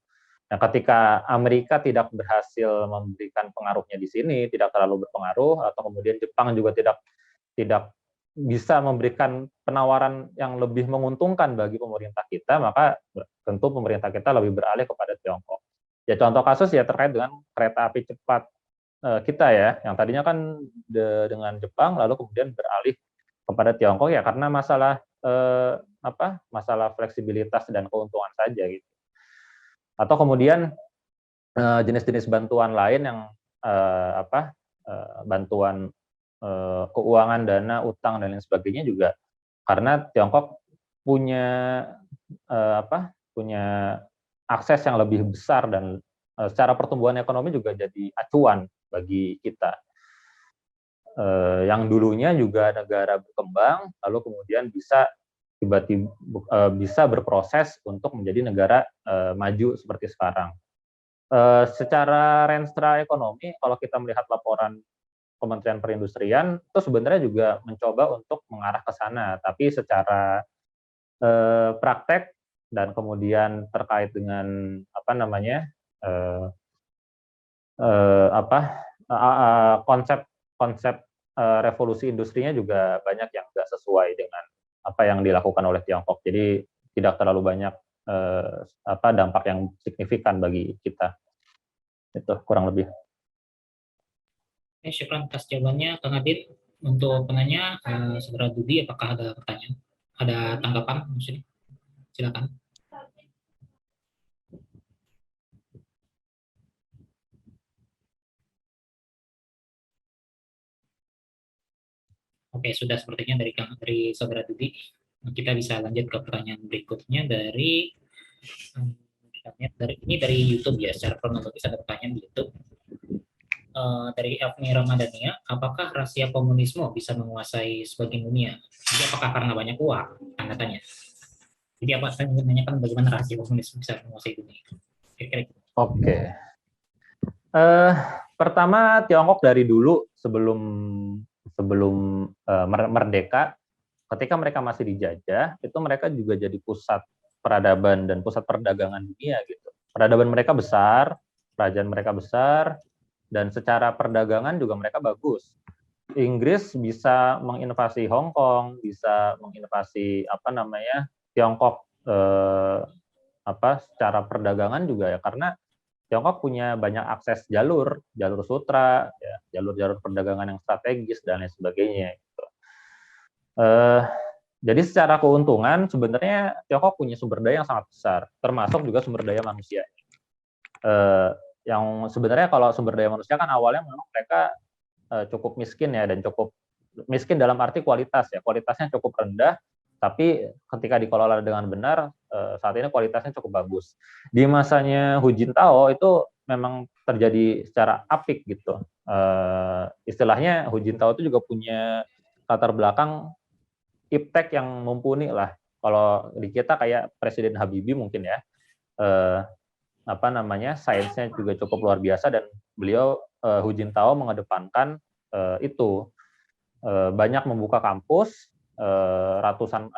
Nah, ketika Amerika tidak berhasil memberikan pengaruhnya di sini, tidak terlalu berpengaruh, atau kemudian Jepang juga tidak bisa memberikan penawaran yang lebih menguntungkan bagi pemerintah kita, maka tentu pemerintah kita lebih beralih kepada Tiongkok. Ya contoh kasus ya terkait dengan kereta api cepat kita ya, yang tadinya kan dengan Jepang, lalu kemudian beralih kepada Tiongkok ya karena masalah fleksibilitas dan keuntungan saja gitu. Atau kemudian jenis-jenis bantuan lain yang bantuan keuangan, dana, utang dan lain sebagainya juga karena Tiongkok punya punya akses yang lebih besar dan secara pertumbuhan ekonomi juga jadi acuan bagi kita. Yang dulunya juga negara berkembang lalu kemudian bisa tiba-tiba bisa berproses untuk menjadi negara maju seperti sekarang. Secara renstra ekonomi, kalau kita melihat laporan Kementerian Perindustrian, itu sebenarnya juga mencoba untuk mengarah ke sana, tapi secara praktek dan kemudian terkait dengan konsep revolusi industrinya juga banyak yang nggak sesuai dengan apa yang dilakukan oleh Tiongkok. Jadi tidak terlalu banyak dampak yang signifikan bagi kita. Itu kurang lebih. Syukran atas jawabannya, Kang Adit. Untuk penanya, Saudara Budi, apakah ada pertanyaan? Ada tanggapan? Maksudnya? Silakan. Oke, sudah sepertinya dari Saudara Budi. Kita bisa lanjut ke pertanyaan berikutnya dari YouTube ya, secara kronologis ada pertanyaan di YouTube. Dari Elfni Ramadhania, apakah rahasia komunisme bisa menguasai sebagian dunia? Jadi apakah karena banyak uang? Tanda tanya. Jadi apa saya ingin menanyakan bagaimana rahasia komunisme bisa menguasai dunia? Kira-kira. Oke. Pertama Tiongkok dari dulu sebelum merdeka, ketika mereka masih dijajah, itu mereka juga jadi pusat peradaban dan pusat perdagangan dunia gitu. Peradaban mereka besar, kerajaan mereka besar, dan secara perdagangan juga mereka bagus. Inggris bisa menginvasi Hong Kong, bisa menginvasi Tiongkok secara perdagangan juga ya, karena Tiongkok punya banyak akses jalur sutra, ya, jalur perdagangan yang strategis dan lain sebagainya. Gitu. Jadi secara keuntungan sebenarnya Tiongkok punya sumber daya yang sangat besar, termasuk juga sumber daya manusia. Yang sebenarnya kalau sumber daya manusia kan awalnya memang mereka cukup miskin ya, dan cukup miskin dalam arti kualitas ya, kualitasnya cukup rendah, tapi ketika dikelola dengan benar saat ini kualitasnya cukup bagus. Di masanya Hu Jintao itu memang terjadi secara apik gitu. Istilahnya Hu Jintao itu juga punya latar belakang iptek yang mumpuni lah. Kalau di kita kayak Presiden Habibie mungkin ya, sainsnya juga cukup luar biasa, dan beliau Hu Jintao mengedepankan itu banyak membuka kampus, ratusan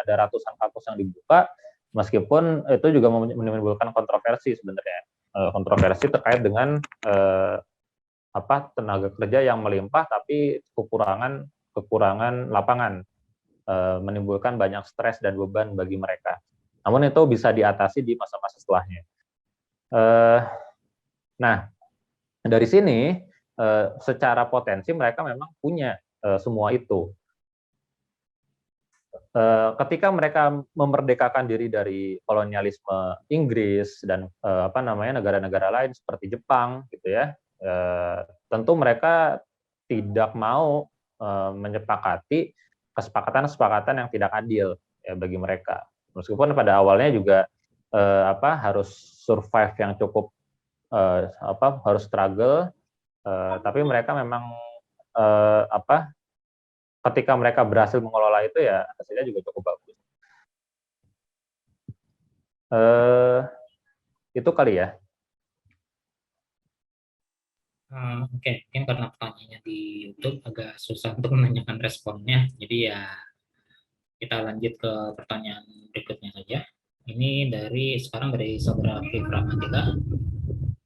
kampus yang dibuka, meskipun itu juga menimbulkan kontroversi sebenarnya, kontroversi terkait dengan tenaga kerja yang melimpah tapi kekurangan lapangan, menimbulkan banyak stres dan beban bagi mereka. Namun itu bisa diatasi di masa-masa setelahnya. Nah, dari sini secara potensi mereka memang punya semua itu. Ketika mereka memerdekakan diri dari kolonialisme Inggris dan negara-negara lain seperti Jepang, gitu ya, tentu mereka tidak mau menyepakati kesepakatan-kesepakatan yang tidak adil ya bagi mereka. Meskipun pada awalnya juga harus survive yang cukup harus struggle, Tapi mereka memang ketika mereka berhasil mengelola itu ya hasilnya juga cukup bagus. Itu kali ya. Oke, mungkin karena pertanyaannya di YouTube agak susah untuk menanyakan responnya, jadi ya kita lanjut ke pertanyaan berikutnya saja. Ini sekarang dari saudara Viv Ramadila.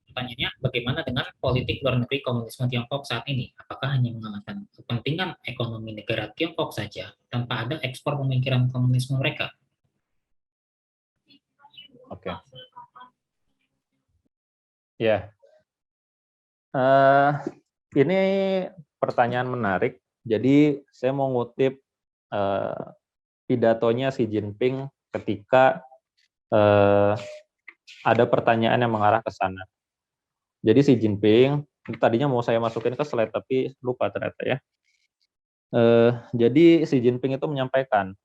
Pertanyaannya, bagaimana dengan politik luar negeri komunisme Tiongkok saat ini? Apakah hanya mengamankan kepentingan ekonomi negara Tiongkok saja tanpa ada ekspor pemikiran komunisme mereka? Oke. Ya. Ini pertanyaan menarik. Jadi saya mau ngutip pidatonya Xi Jinping ketika ada pertanyaan yang mengarah ke sana. Jadi Xi Jinping, tadinya mau saya masukin ke slide tapi lupa ternyata ya. Jadi Xi Jinping itu menyampaikan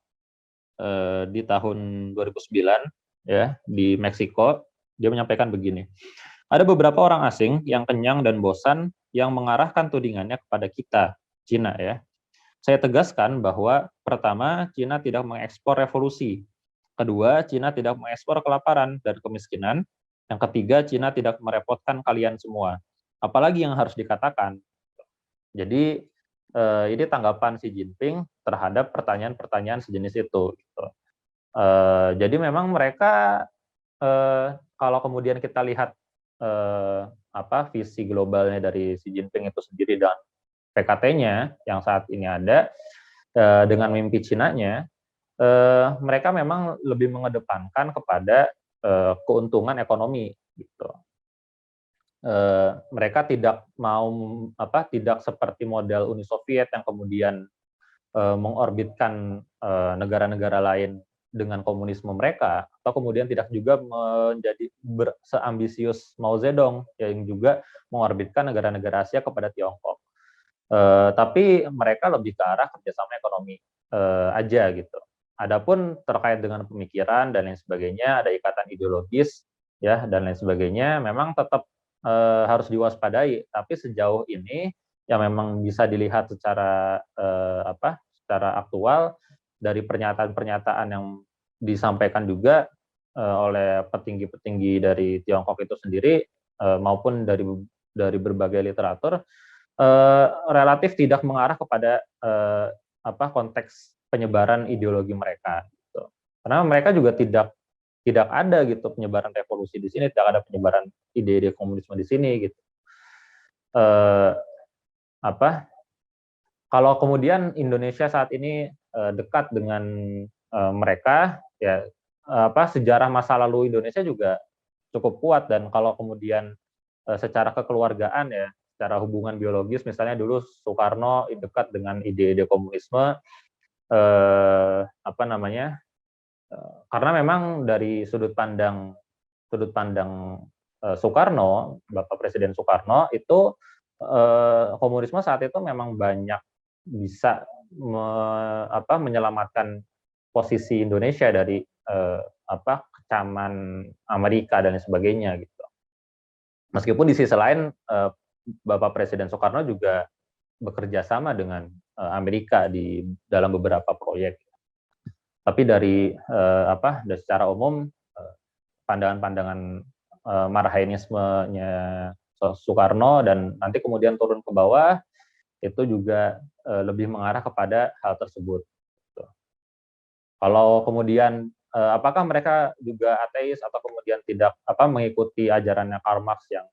di tahun 2009 ya di Meksiko, dia menyampaikan begini. Ada beberapa orang asing yang kenyang dan bosan yang mengarahkan tudingannya kepada kita, Cina ya. Saya tegaskan bahwa pertama, Cina tidak mengekspor revolusi. Kedua, Cina tidak mengekspor kelaparan dan kemiskinan. Yang ketiga, Cina tidak merepotkan kalian semua. Apalagi yang harus dikatakan. Jadi ini tanggapan Xi Jinping terhadap pertanyaan-pertanyaan sejenis itu. Gitu. Jadi memang mereka kalau kemudian kita lihat visi globalnya dari Xi Jinping itu sendiri dan PKT-nya yang saat ini ada dengan mimpi Cina-nya, mereka memang lebih mengedepankan kepada keuntungan ekonomi gitu. Mereka tidak mau tidak seperti model Uni Soviet yang kemudian mengorbitkan negara-negara lain dengan komunisme mereka, atau kemudian tidak juga menjadi seambisius Mao Zedong yang juga mengorbitkan negara-negara Asia kepada Tiongkok. Tapi mereka lebih ke arah kerjasama ekonomi aja gitu. Adapun terkait dengan pemikiran dan lain sebagainya, ada ikatan ideologis ya dan lain sebagainya, memang tetap harus diwaspadai. Tapi sejauh ini yang memang bisa dilihat secara secara aktual dari pernyataan-pernyataan yang disampaikan juga oleh petinggi-petinggi dari Tiongkok itu sendiri maupun dari berbagai literatur relatif tidak mengarah kepada konteks penyebaran ideologi mereka gitu. Karena mereka juga tidak ada gitu penyebaran revolusi di sini, tidak ada penyebaran ide-ide komunisme di sini gitu. Kalau kemudian Indonesia saat ini dekat dengan mereka ya sejarah masa lalu Indonesia juga cukup kuat, dan kalau kemudian secara kekeluargaan ya, secara hubungan biologis misalnya dulu Soekarno dekat dengan ide-ide komunisme karena memang dari sudut pandang Soekarno, Bapak Presiden Soekarno itu komunisme saat itu memang banyak bisa menyelamatkan posisi Indonesia dari kecaman Amerika dan sebagainya gitu. Meskipun di sisi lain Bapak Presiden Soekarno juga bekerja sama dengan Amerika di dalam beberapa proyek. Tapi dari secara umum pandangan-pandangan marhainismenya Soekarno dan nanti kemudian turun ke bawah itu juga lebih mengarah kepada hal tersebut. Gitu. Kalau kemudian apakah mereka juga ateis atau kemudian tidak mengikuti ajarannya Karl Marx yang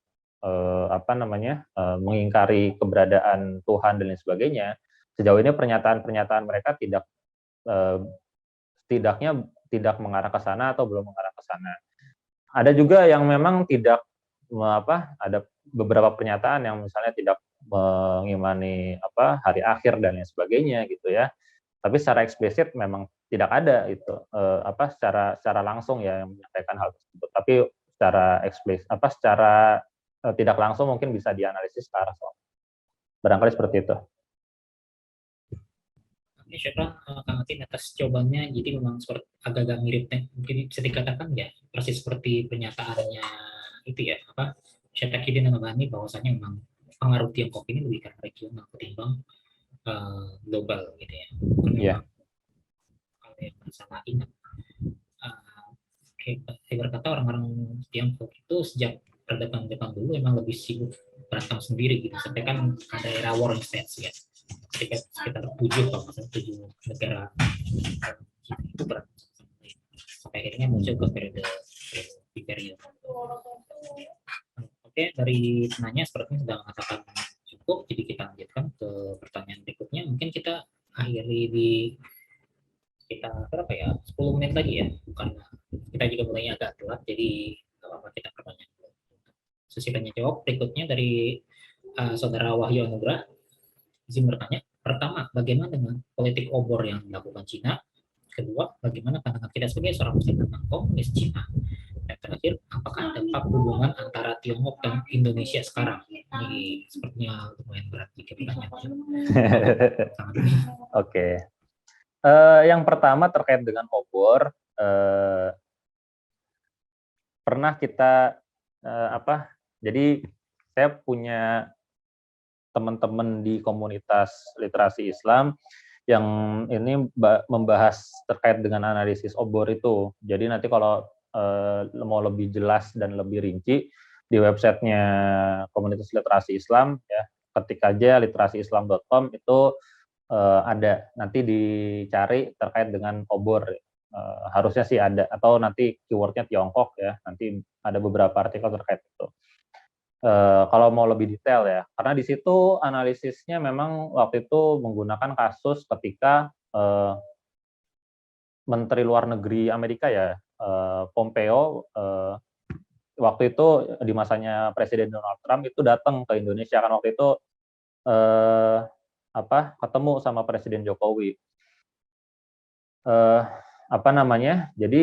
mengingkari keberadaan Tuhan dan lain sebagainya, sejauh ini pernyataan-pernyataan mereka setidaknya tidak mengarah ke sana atau belum mengarah ke sana. Ada juga yang memang tidak ada beberapa pernyataan yang misalnya tidak mengimani hari akhir dan lain sebagainya gitu ya. Tapi secara eksplisit memang tidak ada itu secara langsung ya yang menyampaikan hal tersebut. Tapi secara eksplisit secara tidak langsung mungkin bisa dianalisis ke arah sana. Barangkali seperti itu. Oke, syukur Kang Atin atas jawabannya. Jadi memang agak-agak mirip, mungkin bisa dikatakan ya persis seperti pernyataannya itu ya Syed Taqiyuddin Al-Albani, bahwasanya memang pengaruh Tiongkok ini lebih karena regional ketimbang global gitu ya. Iya. Kalau yang masalah ingat, berkata orang-orang Tiongkok itu sejak peradaban Jepang dulu emang lebih sibuk berantem sendiri gitu. Sampai kan ada era war states ya. Sekitar 7 kalau misalnya 7 negara itu berantem sampai akhirnya muncul ke periode imperial. Oke, dari penanya sepertinya sudah mengatakan cukup, jadi kita lanjutkan ke pertanyaan berikutnya. Mungkin kita akhiri di kita berapa ya, 10 menit lagi ya, karena kita juga mulainya agak telat, jadi nggak apa-apa kita pertanyaan dulu. Sesi tanya jawab berikutnya dari saudara Wahyu Anugrah, izin bertanya. Pertama, bagaimana dengan politik obor yang dilakukan Cina? Kedua, bagaimana pandangan kita sebagai seorang muslim tentang komunis Cina? Dan terakhir, apakah dampak hubungan antara Tiongkok dan Indonesia sekarang? Ini sepertinya lumayan berat jika pertanyaannya. Oke. Yang pertama terkait dengan obor, pernah kita jadi saya punya teman-teman di komunitas literasi Islam yang ini membahas terkait dengan analisis obor itu. Jadi nanti kalau mau lebih jelas dan lebih rinci di websitenya komunitas literasi Islam ya, ketik aja literasiislam.com itu ada, nanti dicari terkait dengan obor. Harusnya sih ada, atau nanti keywordnya Tiongkok ya, nanti ada beberapa artikel terkait itu. Kalau mau lebih detail ya, karena di situ analisisnya memang waktu itu menggunakan kasus ketika Menteri Luar Negeri Amerika ya, Pompeo, waktu itu di masanya Presiden Donald Trump itu datang ke Indonesia kan waktu itu ketemu sama Presiden Jokowi. Jadi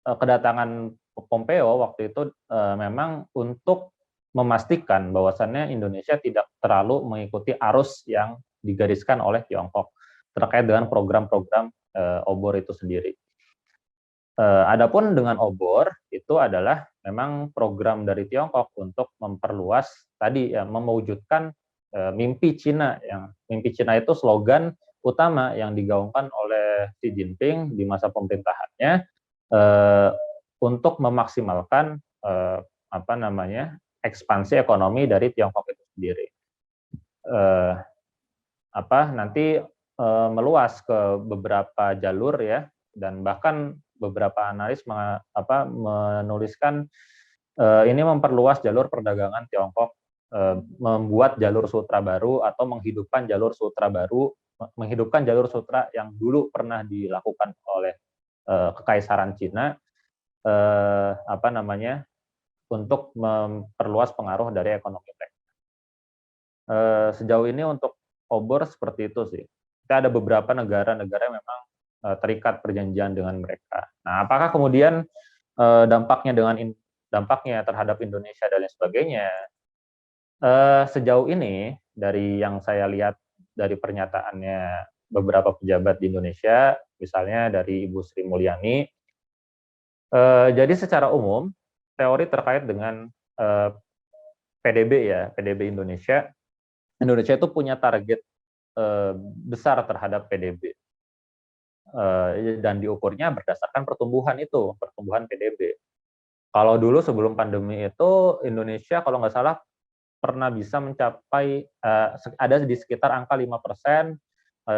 kedatangan Pompeo waktu itu memang untuk memastikan bahwasannya Indonesia tidak terlalu mengikuti arus yang digariskan oleh Tiongkok terkait dengan program-program obor itu sendiri. Adapun dengan obor itu adalah memang program dari Tiongkok untuk memperluas tadi ya, mewujudkan mimpi Cina. Yang mimpi Cina itu slogan utama yang digaungkan oleh Xi Jinping di masa pemerintahannya untuk memaksimalkan ekspansi ekonomi dari Tiongkok itu sendiri. Nanti meluas ke beberapa jalur ya, dan bahkan beberapa analis menuliskan ini memperluas jalur perdagangan Tiongkok, membuat jalur sutra baru atau menghidupkan jalur sutra baru, menghidupkan jalur sutra yang dulu pernah dilakukan oleh Kekaisaran Cina, untuk memperluas pengaruh dari ekonomi mereka. Sejauh ini untuk obor seperti itu sih. Kita ada beberapa negara-negara yang memang terikat perjanjian dengan mereka. Nah, apakah kemudian dampaknya terhadap Indonesia dan lain sebagainya? Sejauh ini dari yang saya lihat dari pernyataannya beberapa pejabat di Indonesia, misalnya dari Ibu Sri Mulyani, jadi secara umum teori terkait dengan PDB ya, PDB Indonesia itu punya target besar terhadap PDB. Dan diukurnya berdasarkan pertumbuhan PDB. Kalau dulu sebelum pandemi itu Indonesia kalau nggak salah pernah bisa mencapai ada di sekitar angka 5%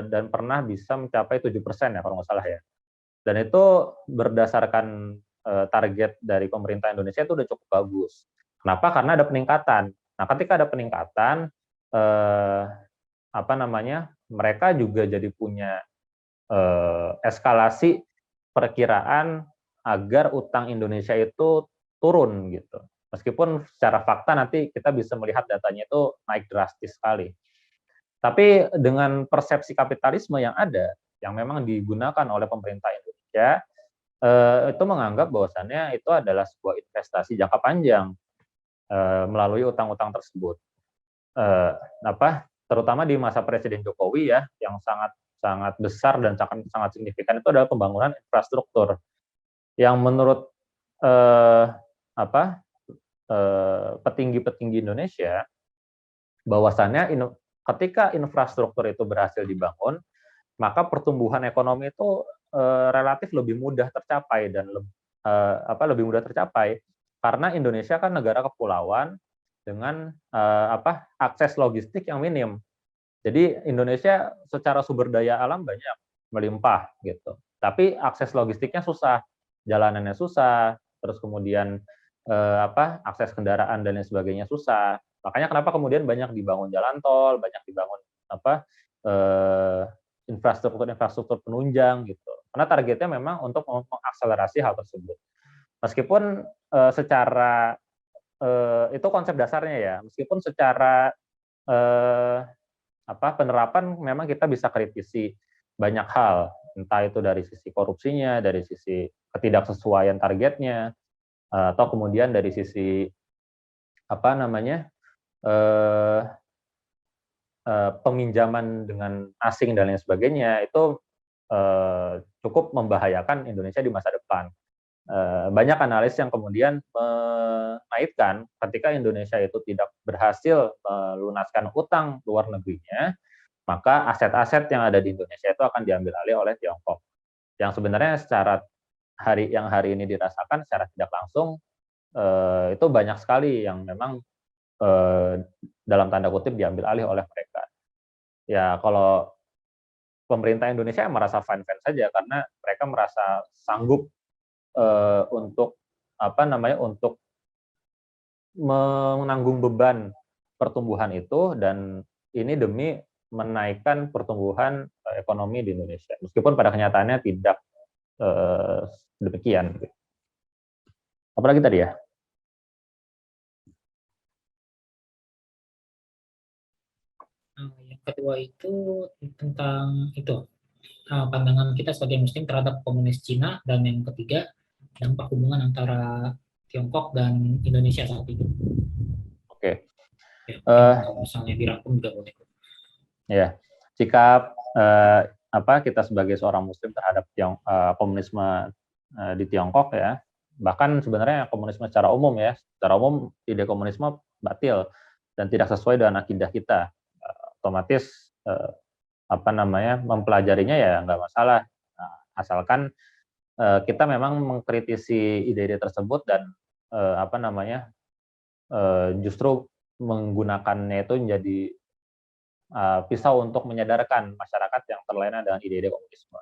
dan pernah bisa mencapai 7% ya kalau nggak salah ya. Dan itu berdasarkan target dari pemerintah Indonesia itu udah cukup bagus. Kenapa? Karena ada peningkatan. Nah, ketika ada peningkatan, mereka juga jadi punya eskalasi perkiraan agar utang Indonesia itu turun gitu. Meskipun secara fakta nanti kita bisa melihat datanya itu naik drastis sekali. Tapi dengan persepsi kapitalisme yang ada, yang memang digunakan oleh pemerintah Indonesia, itu menganggap bahwasannya itu adalah sebuah investasi jangka panjang melalui utang-utang tersebut. Terutama di masa Presiden Jokowi ya, yang sangat besar dan sangat signifikan itu adalah pembangunan infrastruktur yang menurut petinggi-petinggi Indonesia bahwasannya ketika infrastruktur itu berhasil dibangun, maka pertumbuhan ekonomi itu relatif lebih mudah tercapai dan lebih mudah tercapai karena Indonesia kan negara kepulauan dengan akses logistik yang minim. Jadi Indonesia secara sumber daya alam banyak, melimpah gitu. Tapi akses logistiknya susah, jalanannya susah, terus kemudian akses kendaraan dan lain sebagainya susah. Makanya kenapa kemudian banyak dibangun jalan tol, banyak dibangun infrastruktur penunjang gitu. Karena targetnya memang untuk mengakselerasi hal tersebut. Meskipun secara itu konsep dasarnya ya, meskipun secara penerapan memang kita bisa kritisi banyak hal, entah itu dari sisi korupsinya, dari sisi ketidaksesuaian targetnya, atau kemudian dari sisi peminjaman dengan asing dan lain sebagainya, itu cukup membahayakan Indonesia di masa depan. Banyak analis yang kemudian mengaitkan ketika Indonesia itu tidak berhasil melunaskan utang luar negerinya, maka aset-aset yang ada di Indonesia itu akan diambil alih oleh Tiongkok. Yang sebenarnya hari ini dirasakan secara tidak langsung, itu banyak sekali yang memang dalam tanda kutip diambil alih oleh mereka. Ya kalau pemerintah Indonesia merasa fine-fine saja karena mereka merasa sanggup untuk untuk menanggung beban pertumbuhan itu, dan ini demi menaikkan pertumbuhan ekonomi di Indonesia. Meskipun pada kenyataannya tidak demikian. Apalagi tadi ya? Yang kedua itu tentang itu pandangan kita sebagai Muslim terhadap komunis Cina, dan yang ketiga dampak hubungan antara Tiongkok dan Indonesia saat itu. Oke. Ya, kalau misalnya dirangkum juga boleh. Ya, sikap kita sebagai seorang Muslim terhadap komunisme di Tiongkok ya, bahkan sebenarnya komunisme secara umum ya, secara umum ide komunisme batil dan tidak sesuai dengan akidah kita. Otomatis mempelajarinya ya nggak masalah, asalkan kita memang mengkritisi ide-ide tersebut dan justru menggunakannya itu menjadi pisau untuk menyadarkan masyarakat yang terlena dengan ide-ide komunisme.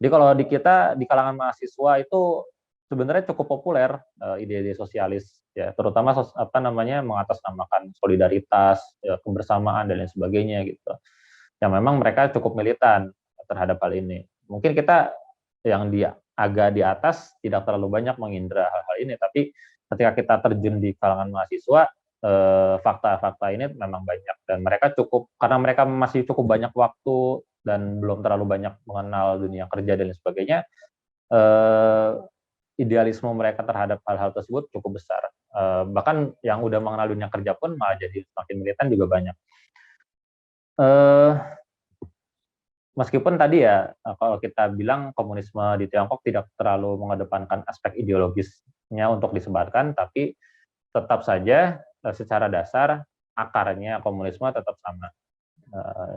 Jadi kalau di kita di kalangan mahasiswa itu sebenarnya cukup populer ide-ide sosialis ya, terutama mengatasnamakan solidaritas, ya, kebersamaan dan lain sebagainya gitu. Yang memang mereka cukup militan terhadap hal ini. Mungkin kita yang agak di atas tidak terlalu banyak mengindra hal-hal ini, tapi ketika kita terjun di kalangan mahasiswa, fakta-fakta ini memang banyak, dan mereka karena mereka masih cukup banyak waktu dan belum terlalu banyak mengenal dunia kerja dan lain sebagainya, idealisme mereka terhadap hal-hal tersebut cukup besar. Bahkan yang udah mengenal dunia kerja pun malah jadi semakin militan juga banyak. Meskipun tadi ya, kalau kita bilang komunisme di Tiongkok tidak terlalu mengedepankan aspek ideologisnya untuk disebarkan, tapi tetap saja secara dasar akarnya komunisme tetap sama.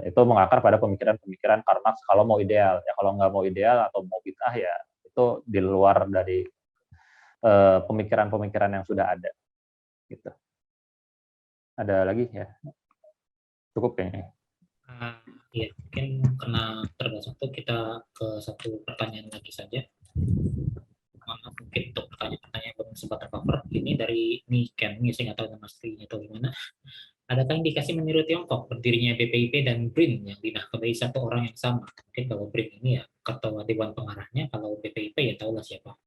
Itu mengakar pada pemikiran-pemikiran Karl Marx kalau mau ideal. Ya kalau nggak mau ideal atau mau bid'ah ya itu di luar dari pemikiran-pemikiran yang sudah ada. Gitu. Ada lagi ya? Cukup kayaknya. Ya, mungkin karena terbatas waktu kita ke satu pertanyaan lagi saja. Mungkin untuk pertanyaan-pertanyaan yang belum sempat tercover, ini dari Niken, saya nggak tahu nama aslinya atau gimana. Adakah indikasi meniru Tiongkok berdirinya BPIP dan BRIN yang dinahkodai satu orang yang sama? Mungkin kalau BRIN ini ya ketua dewan pengarahnya, kalau BPIP ya tahulah siapa.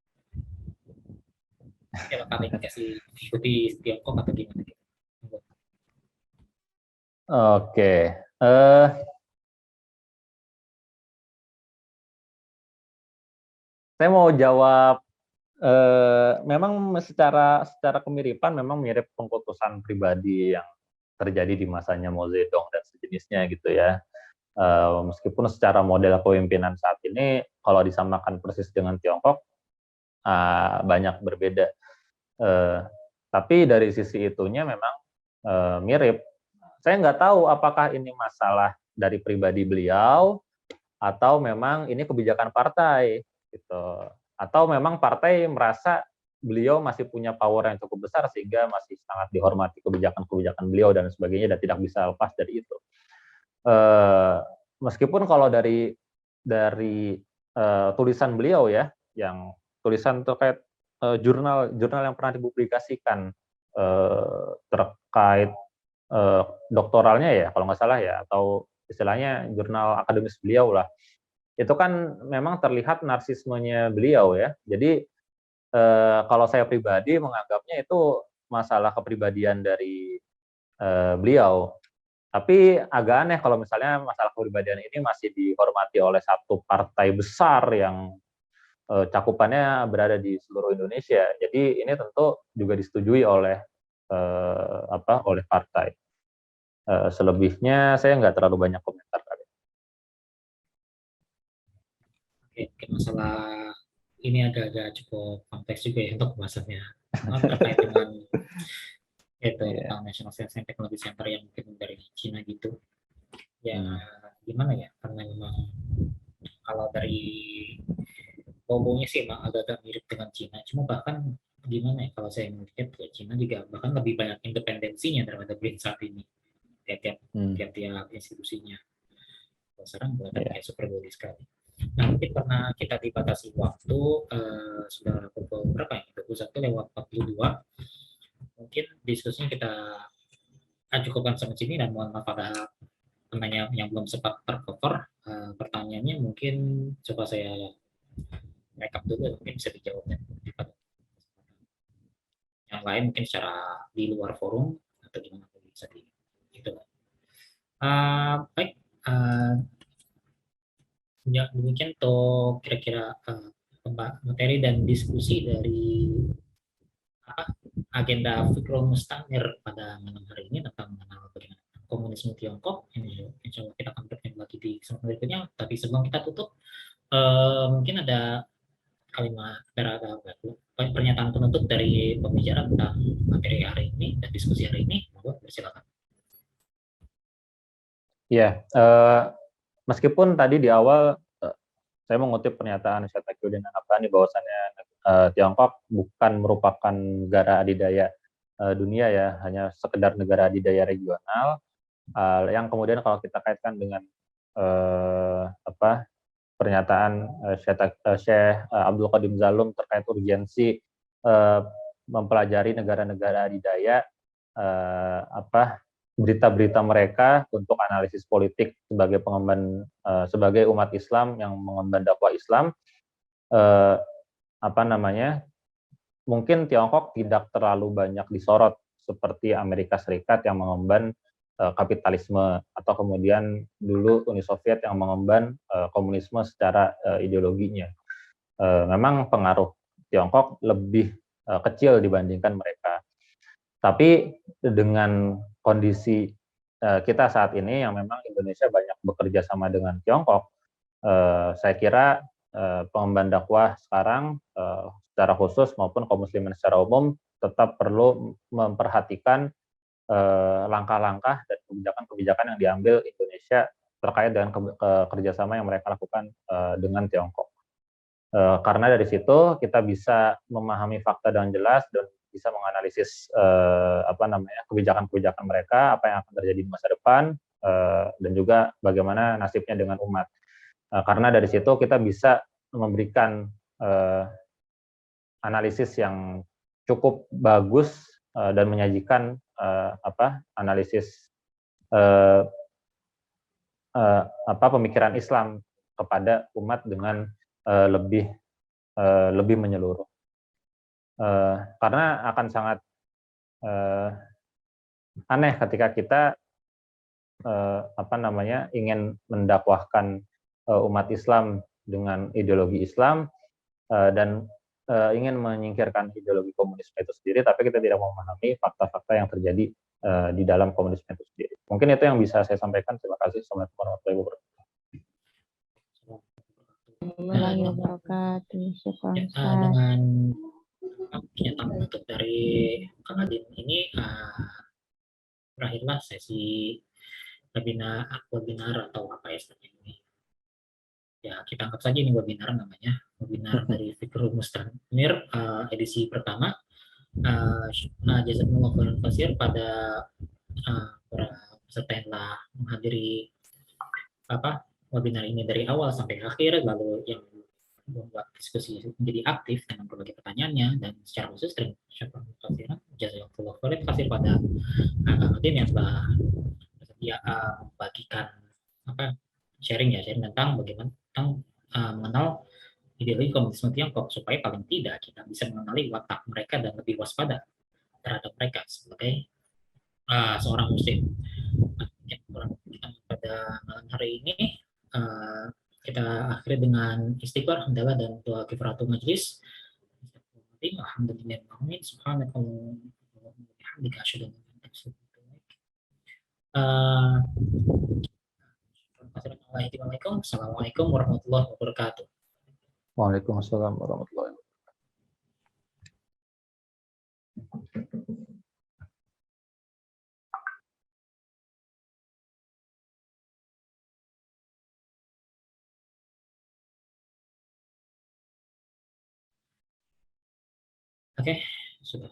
Ya, apakah indikasi ikuti Tiongkok atau gimana? Oke. Saya mau jawab, memang secara kemiripan memang mirip pengkultusan pribadi yang terjadi di masanya Mao Zedong dan sejenisnya gitu ya. Meskipun secara model kepemimpinan saat ini kalau disamakan persis dengan Tiongkok banyak berbeda. Tapi dari sisi itunya memang mirip. saya nggak tahu apakah ini masalah dari pribadi beliau atau memang ini kebijakan partai gitu. Atau memang partai merasa beliau masih punya power yang cukup besar sehingga masih sangat dihormati kebijakan-kebijakan beliau dan sebagainya dan tidak bisa lepas dari itu. Meskipun kalau dari tulisan beliau ya, yang tulisan terkait jurnal yang pernah dipublikasikan terkait doktoralnya ya kalau nggak salah ya, atau istilahnya jurnal akademis beliau lah, itu kan memang terlihat narsismenya beliau ya. Jadi kalau saya pribadi menganggapnya itu masalah kepribadian dari beliau. Tapi agak aneh kalau misalnya masalah kepribadian ini masih dihormati oleh satu partai besar yang cakupannya berada di seluruh Indonesia. Jadi ini tentu juga disetujui oleh oleh partai. Selebihnya saya nggak terlalu banyak komentar. Oke, masalah ini agak-agak cukup kompleks juga ya untuk pembahasannya. Terkait dengan itu tentang National Science and Technology Center yang mungkin dari Cina gitu. Ya gimana ya? Karena memang kalau dari baunya sih emang agak-agak mirip dengan Cina. Cuma bahkan gimana ya, kalau saya melihat ke Cina juga bahkan lebih banyak independensinya daripada BRIN saat ini. Tiap-tiap institusinya. Kalau sekarang kelihatan kayak super body sekali. Nah, mungkin karena kita dibatasi waktu, sudah pukul berapa ya? 21:42. Mungkin diskusinya kita cukupkan sampai sini dan mohon maaf ada penanya yang belum sempat tercover. Pertanyaannya mungkin coba saya rekap dulu, mungkin bisa dijawab yang lain mungkin secara di luar forum atau gimana bisa di itu. Baik, ya demikian untuk kira-kira materi dan diskusi dari agenda Fikrul Mustamir pada malam hari ini tentang mengenal bagaimana komunisme Tiongkok. Insya Allah kita akan bertemu lagi di kesempatan berikutnya. Tapi sebelum kita tutup, mungkin ada kalimat pernyataan penutup dari pembicara tentang materi hari ini dan diskusi hari ini. Mohon bersilakan. Ya, meskipun tadi di awal saya mengutip pernyataan Syed Taqiyuddin An-Nabhani bahwasannya Tiongkok bukan merupakan negara adidaya dunia ya, hanya sekedar negara adidaya regional. Yang kemudian kalau kita kaitkan dengan pernyataan Syekh Abdul Qadim Zalum terkait urgensi mempelajari negara-negara adidaya, berita-berita mereka untuk analisis politik sebagai pengemban sebagai umat Islam yang mengemban dakwah Islam, mungkin Tiongkok tidak terlalu banyak disorot seperti Amerika Serikat yang mengemban kapitalisme, atau kemudian dulu Uni Soviet yang mengemban komunisme secara ideologinya. Memang pengaruh Tiongkok lebih kecil dibandingkan mereka. Tapi dengan kondisi kita saat ini yang memang Indonesia banyak bekerja sama dengan Tiongkok, saya kira pengemban dakwah sekarang secara khusus maupun kaum muslimin secara umum tetap perlu memperhatikan langkah-langkah dan kebijakan-kebijakan yang diambil Indonesia terkait dengan kerjasama yang mereka lakukan dengan Tiongkok. Karena dari situ kita bisa memahami fakta dengan jelas dan bisa menganalisis kebijakan-kebijakan mereka, apa yang akan terjadi di masa depan, dan juga bagaimana nasibnya dengan umat. Karena dari situ kita bisa memberikan analisis yang cukup bagus dan menyajikan analisis pemikiran Islam kepada umat dengan lebih menyeluruh. Karena akan sangat aneh ketika kita ingin mendakwahkan umat Islam dengan ideologi Islam dan ingin menyingkirkan ideologi komunisme itu sendiri, tapi kita tidak memahami fakta-fakta yang terjadi di dalam komunisme itu sendiri. Mungkin itu yang bisa saya sampaikan. Terima kasih. Assalamualaikum warahmatullahi wabarakatuh. Dengan pernyataan penutup dari Kang Adin ini, berakhirlah sesi webinar atau apa ya ini. Ya, kita anggap saja ini webinar namanya. Webinar dari Fikrul Mustamir edisi pertama. Jazakumullah khairan katsir pada para peserta yang telah menghadiri webinar ini dari awal sampai akhir, lalu yang membuat diskusi menjadi aktif dengan berbagai pertanyaannya, dan secara khusus terima kasih pada Adin yang telah bersedia membagikan sharing tentang bagaimana mengenal ideologi komunisme Tiongkok, supaya paling tidak kita bisa mengenali watak mereka dan lebih waspada terhadap mereka sebagai seorang muslim. Kita pada malam hari ini kita akhiri dengan istighfar, hamdalah, dan doa kifaratul majlis. Alhamdulillah, Assalamualaikum warahmatullahi wabarakatuh. Waalaikumsalam warahmatullahi wabarakatuh. Oke, sudah.